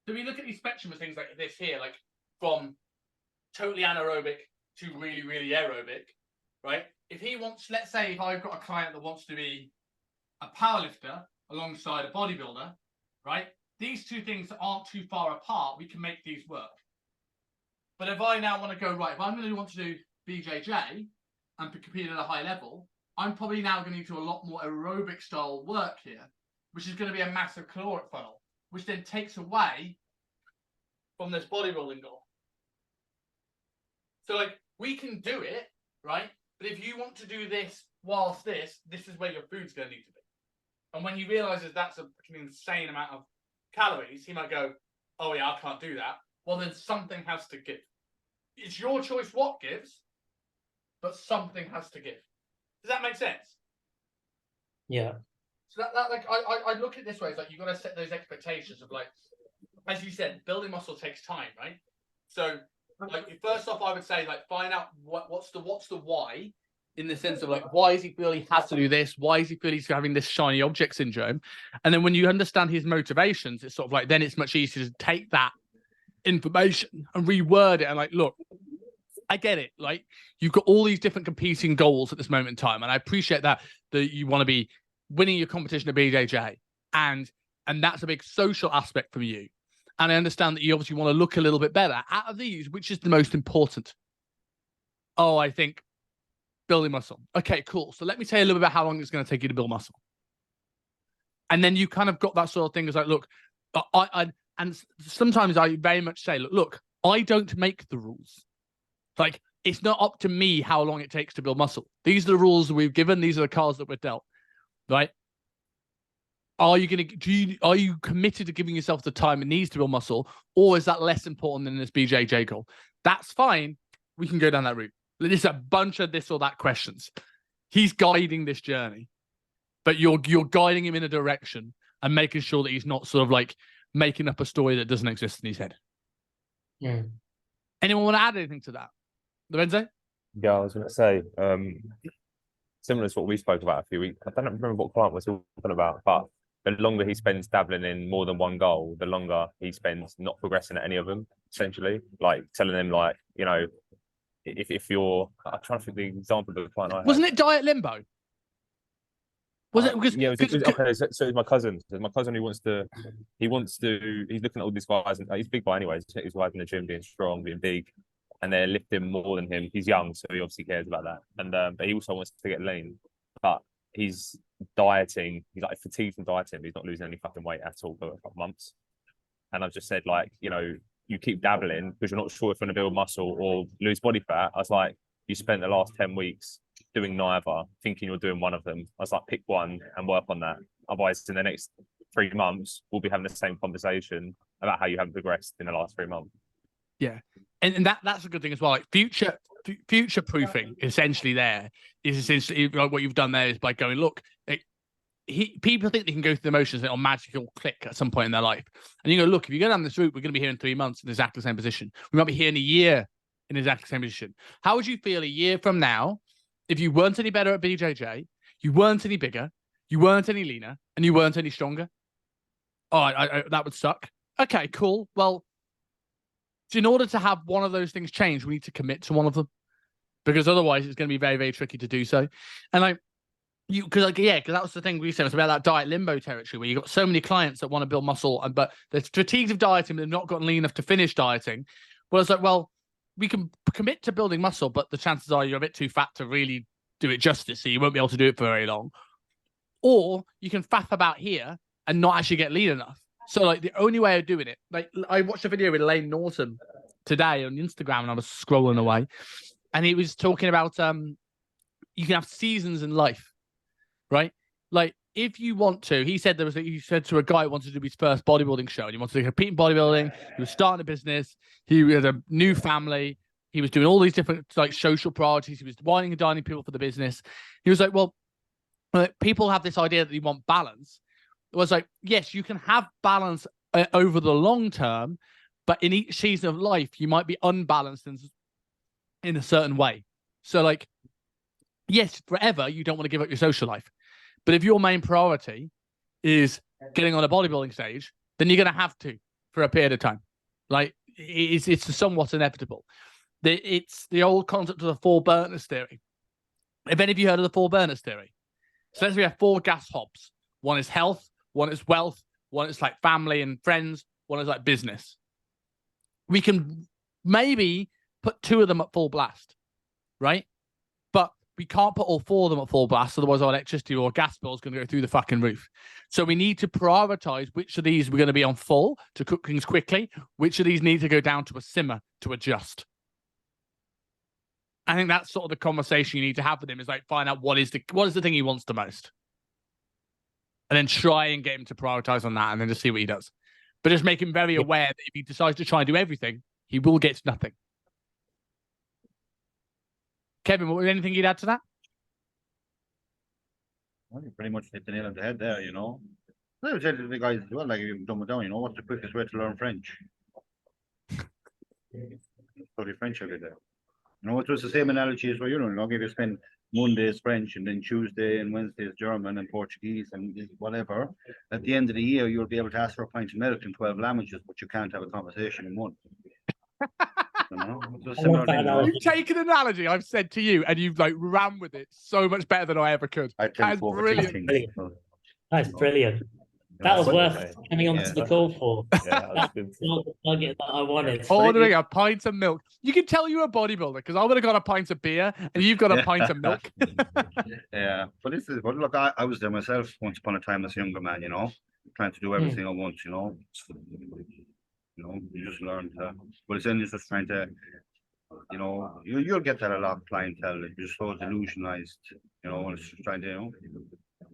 So we look at these spectrum of things like this here, like from totally anaerobic to really, really aerobic, right? If he wants, let's say if I've got a client that wants to be a powerlifter alongside a bodybuilder, right? These two things that aren't too far apart, we can make these work. But if I now want to go, right, if I'm going to want to do BJJ and compete at a high level, I'm probably now going to do a lot more aerobic style work here, which is going to be a massive caloric funnel, which then takes away from this bodybuilding goal. So like we can do it, right? But if you want to do this whilst this is where your food's going to need to be. And when he realizes that's an insane amount of calories, he might go, oh yeah, I can't do that. Well, then something has to give. It's your choice what gives, but something has to give. Does that make sense? Yeah. So that like I look at it this way, it's like you've got to set those expectations of like, as you said, building muscle takes time, right? So like first off, I would say like find out what's the why, in the sense of like why does he feel he has to do this? Why does he feel he's having this shiny object syndrome? And then when you understand his motivations, it's sort of like then it's much easier to take that information and reword it and like, look, I get it. Like you've got all these different competing goals at this moment in time, and I appreciate that you want to be winning your competition at BJJ, and that's a big social aspect for you. And I understand that you obviously want to look a little bit better. Out of these, which is the most important? Oh, I think building muscle. Okay, cool. So let me tell you a little bit about how long it's going to take you to build muscle. And then you kind of got that sort of thing. It's like, look, and sometimes I very much say, look, I don't make the rules. Like, it's not up to me how long it takes to build muscle. These are the rules we've given. These are the cards that we're dealt, right? Are you committed to giving yourself the time it needs to build muscle, or is that less important than this BJJ goal? That's fine. We can go down that route. There's a bunch of this or that questions. He's guiding this journey, but you're guiding him in a direction and making sure that he's not sort of like making up a story that doesn't exist in his head. Mm. Anyone want to add anything to that? Lorenzo? Yeah, I was going to say, similar to what we spoke about a few weeks. I don't remember what client we're talking about, but the longer he spends dabbling in more than one goal, the longer he spends not progressing at any of them. Essentially, like telling them, like, you know, if you're, I'm trying to think the example of the client I had. Wasn't it diet limbo? Was it? Because, yeah, okay. So it's my cousin. So my cousin who he's looking at all these guys, and he's a big guy anyway. He's wife in the gym, being strong, being big, and they're lifting more than him. He's young, so he obviously cares about that. And but he also wants to get lean, but he's dieting. He's like fatigued from dieting. But he's not losing any fucking weight at all for a couple of months. And I've just said, like, you know, you keep dabbling because you're not sure if you're going to build muscle or lose body fat. I was like, you spent the last 10 weeks doing neither, thinking you're doing one of them. I was like, pick one and work on that. Otherwise, in the next 3 months, we'll be having the same conversation about how you haven't progressed in the last 3 months. Yeah, and that's a good thing as well. Like future proofing, essentially, there is essentially like what you've done there is by going, look, people think they can go through the motions and it'll magically click at some point in their life. And you go, look, if you go down this route, we're going to be here in 3 months in exactly the same position. We might be here in a year in exactly the same position. How would you feel a year from now if you weren't any better at BJJ, you weren't any bigger, you weren't any leaner, and you weren't any stronger? Oh, that would suck. Okay, cool. Well, in order to have one of those things change, we need to commit to one of them, because otherwise it's going to be very, very tricky to do so. And because that was the thing we said. It's about that diet limbo territory where you've got so many clients that want to build muscle, but they're fatigued of dieting, but they've not gotten lean enough to finish dieting. Well, it's like, well, we can commit to building muscle, but the chances are you're a bit too fat to really do it justice, so you won't be able to do it for very long. Or you can faff about here and not actually get lean enough. So, like, the only way of doing it, like, I watched a video with Elaine Norton today on Instagram, and I was scrolling away, and he was talking about you can have seasons in life, right? Like, if you want to, he said to a guy who wanted to do his first bodybuilding show, and he wanted to compete in bodybuilding. He was starting a business. He had a new family. He was doing all these different, like, social priorities. He was wining and dining people for the business. He was like, well, people have this idea that they want balance. It was like, yes, you can have balance over the long term, but in each season of life, you might be unbalanced in a certain way. So, like, yes, forever, you don't want to give up your social life. But if your main priority is getting on a bodybuilding stage, then you're going to have to for a period of time. Like, it's somewhat inevitable. It's the old concept of the 4 burners theory. Have any of you heard of the 4 burners theory? So let's say we have 4 gas hobs. One is health, one is wealth, one is like family and friends, one is like business. We can maybe put 2 of them at full blast, right? But we can't put all 4 of them at full blast, otherwise our electricity or gas bill is going to go through the fucking roof. So we need to prioritize which of these we're going to be on full to cook things quickly, which of these need to go down to a simmer to adjust. I think that's sort of the conversation you need to have with him, is like, find out what is the thing he wants the most. And then try and get him to prioritize on that, and then just see what he does. But just make him very aware that if he decides to try and do everything, he will get nothing. Kevin, anything you'd add to that? Well, you pretty much hit the nail on the head there, you know. I would say to the guys as well, like, if you dumb it down, you know, what's the quickest way to learn French? Study French every day. You know, it was the same analogy as what you're doing. If you spend Mondays French and then Tuesday and Wednesdays German and Portuguese and whatever, at the end of the year, you'll be able to ask for a pint of milk in 12 languages, but you can't have a conversation in one. You know? It's a similar thing, you know? You take an analogy I've said to you, and you've like ran with it so much better than I ever could. That's brilliant. That's brilliant. That was worth coming on to the call for. Yeah, That's the nugget that I wanted. Ordering a pint of milk. You can tell you're a bodybuilder because I would have got a pint of beer and you've got a pint of milk. Yeah, but look, I was there myself once upon a time as a younger man, you know, trying to do everything at once, you know. You know, you just learn to, but then it's just trying to, you know, you'll get that a lot of clientele. You're so delusionalized, you know, and it's just trying to, you know.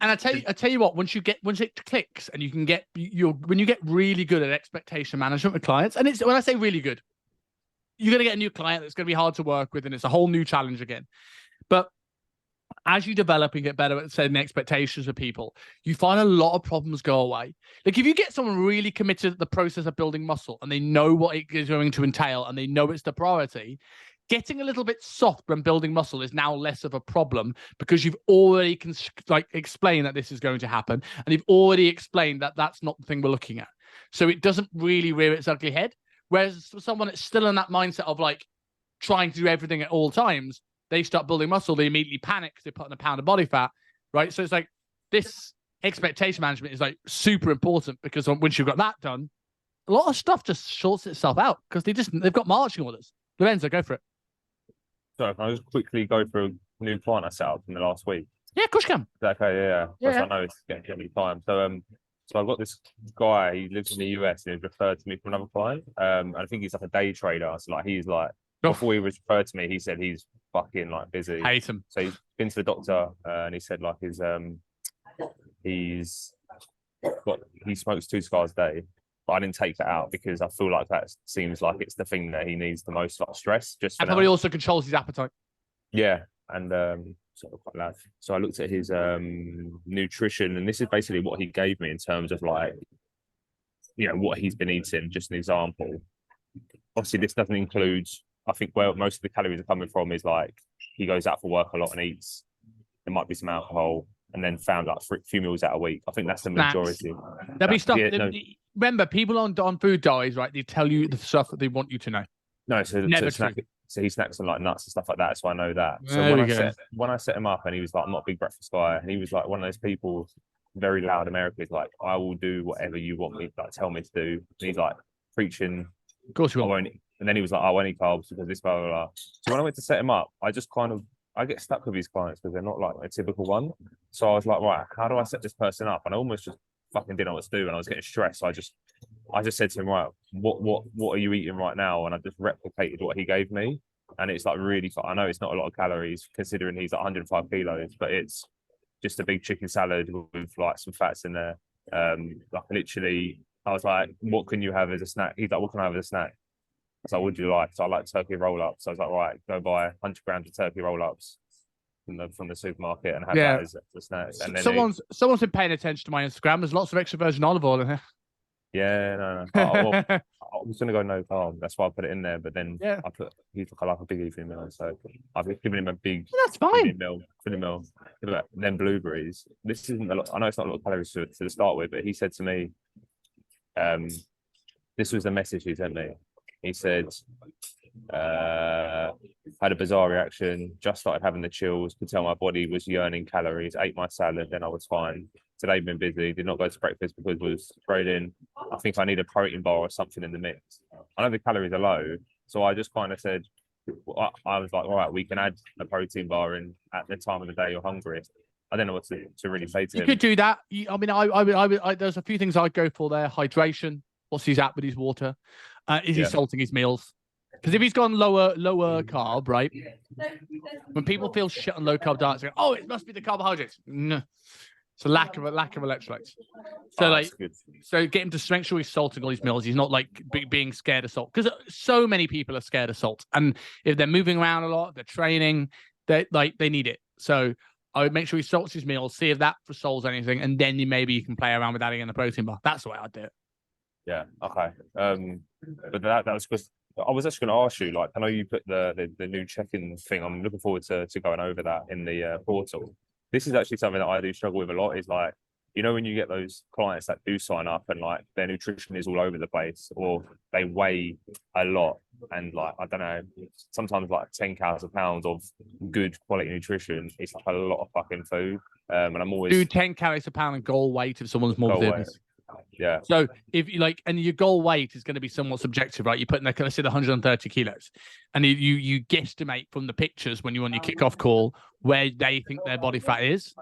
And I tell you what, once it clicks and you can get when you get really good at expectation management with clients, and it's when I say really good, you're gonna get a new client that's gonna be hard to work with, and it's a whole new challenge again. But as you develop and get better at setting expectations of people, you find a lot of problems go away. Like if you get someone really committed to the process of building muscle and they know what it is going to entail and they know it's the priority, getting a little bit soft when building muscle is now less of a problem because you've already explained that this is going to happen, and you've already explained that that's not the thing we're looking at. So it doesn't really rear its ugly head. Whereas for someone that's still in that mindset of like trying to do everything at all times, they start building muscle, they immediately panic because they're putting a pound of body fat, right? So it's like this expectation management is like super important, because once you've got that done, a lot of stuff just sorts itself out because they've got marching orders. Lorenzo, go for it. So can I just quickly go through a new client I set up in the last week? Yeah, of course you can. Is that okay? Yeah. Yeah. I know it's getting any time. So I've got this guy, he lives in the US and he's referred to me from another client. And I think he's like a day trader. So like he's like, before he was referred to me, he said he's fucking like busy. Hate him. So he's been to the doctor and he said like he smokes 2 cigars a day. But I didn't take that out because I feel like that seems like it's the thing that he needs the most, like stress. Just and probably also controls his appetite. Yeah, and sort of quite loud. So I looked at his nutrition, and this is basically what he gave me in terms of like, you know, what he's been eating. Just an example. Obviously, this doesn't include. I think where most of the calories are coming from is like he goes out for work a lot and eats. There might be some alcohol, and then found like a few meals out a week. I think that's the majority. There'll be stuff. Remember, people on food diets, right? They tell you the stuff that they want you to know. No, so he snacks on like nuts and stuff like that. So I know that. So when I set him up, and he was like, I'm not a big breakfast guy, and he was like one of those people, very loud American, like, I will do whatever you want me, like tell me to do. And he's like preaching. Of course you will. And then he was like, I won't eat carbs because this, blah, blah, blah. So when I went to set him up, I get stuck with these clients because they're not like a typical one. So I was like, right, how do I set this person up? And I almost just fucking didn't know what to do, and I was getting stressed. So I just said to him, right, what are you eating right now? And I just replicated what he gave me. And it's like really, I know it's not a lot of calories considering he's like 105 kilos, but it's just a big chicken salad with like some fats in there. Like literally, I was like, what can you have as a snack? He's like, what can I have as a snack? I was like, what do you like? So I like turkey roll-ups. So I was like, right, go buy 100 grams of turkey roll-ups from the supermarket and have that as a snack. And then someone's been paying attention to my Instagram. There's lots of extra virgin olive oil in here. Yeah, no. I was gonna go no carb. That's why I put it in there. But then he's like a big evening meal, so I've given him a big. That's fine. Meal. Then blueberries. This isn't a lot. I know it's not a lot of calories to start with, but he said to me, this was the message he sent me. He said, had a bizarre reaction, just started having the chills, could tell my body was yearning calories, ate my salad, then I was fine. Today been busy, did not go to breakfast because was trading. I think I need a protein bar or something in the mix. I know the calories are low, so I just kind of said, I was like, all right, we can add a protein bar in at the time of the day you're hungry. I don't know what to really say to him. You could do that. I there's a few things I'd go for there. Hydration. What's his at with his water? Is he salting his meals? Because if he's gone lower carb, right? When people feel shit on low carb diets, they go, oh, it must be the carbohydrates. No, it's a lack of electrolytes. So so get him to make sure he's salting all his meals. He's not like being scared of salt, because so many people are scared of salt, and if they're moving around a lot, they're training, they need it. So I would make sure he salts his meals, see if that resolves anything, and then maybe you can play around with adding in a protein bar. That's the way I'd do it. Yeah. Okay. But that was because I was actually going to ask you, like, I know you put the new check-in thing. I'm looking forward to going over that in the portal. This is actually something that I do struggle with a lot. Is like, you know, when you get those clients that do sign up and like their nutrition is all over the place, or they weigh a lot, and like, I don't know, sometimes like 10 calories a pound of good quality nutrition, it's like a lot of fucking food. And I'm always do 10 calories a pound and goal weight if someone's more fitness. Yeah. So if you like, and your goal weight is going to be somewhat subjective, right? You put in there, let's say 130 kilos, and you guesstimate from the pictures when you're on your kickoff call where they think their body fat is,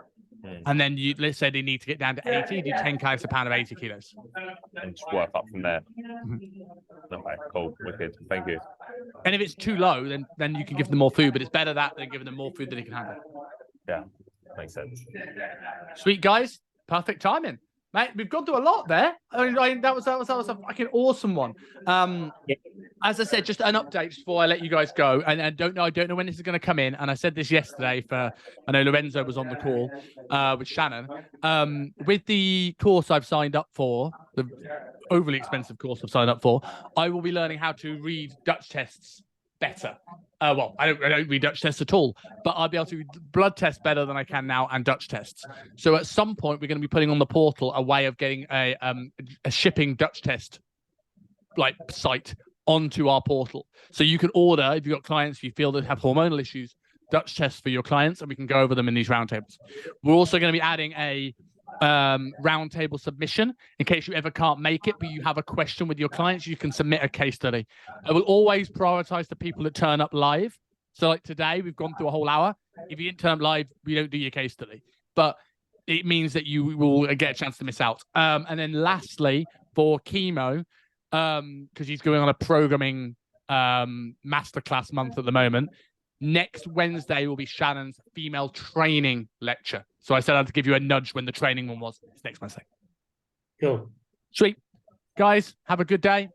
and then let's say they need to get down to 80, do 10 calories a pound of 80 kilos, and just work up from there. Okay, cool, wicked, thank you. And if it's too low, then you can give them more food, but it's better that than giving them more food than they can handle. Yeah, makes sense. Sweet, guys, perfect timing. Mate, we've gone through a lot there. That was a fucking awesome one. As I said, just an update before I let you guys go. And I don't know when this is going to come in. And I said this yesterday I know Lorenzo was on the call with Shannon. With the course I've signed up for, the overly expensive course I've signed up for, I will be learning how to read Dutch tests better. Well, I don't read Dutch tests at all, but I'll be able to read blood tests better than I can now and Dutch tests. So at some point, we're going to be putting on the portal a way of getting a shipping Dutch test site onto our portal. So you can order, if you've got clients you feel that have hormonal issues, Dutch tests for your clients, and we can go over them in these roundtables. We're also going to be adding a roundtable submission in case you ever can't make it, but you have a question with your clients, you can submit a case study. I will always prioritize the people that turn up live. So like today, we've gone through a whole hour. If you didn't turn up live, we don't do your case study, but it means that you will get a chance to miss out. And then lastly, for Chemo, because he's going on a programming masterclass month at the moment, next Wednesday will be Shannon's female training lecture. So I said I'd give you a nudge when the training one was. It's next Wednesday. Cool. Sweet. Guys, have a good day.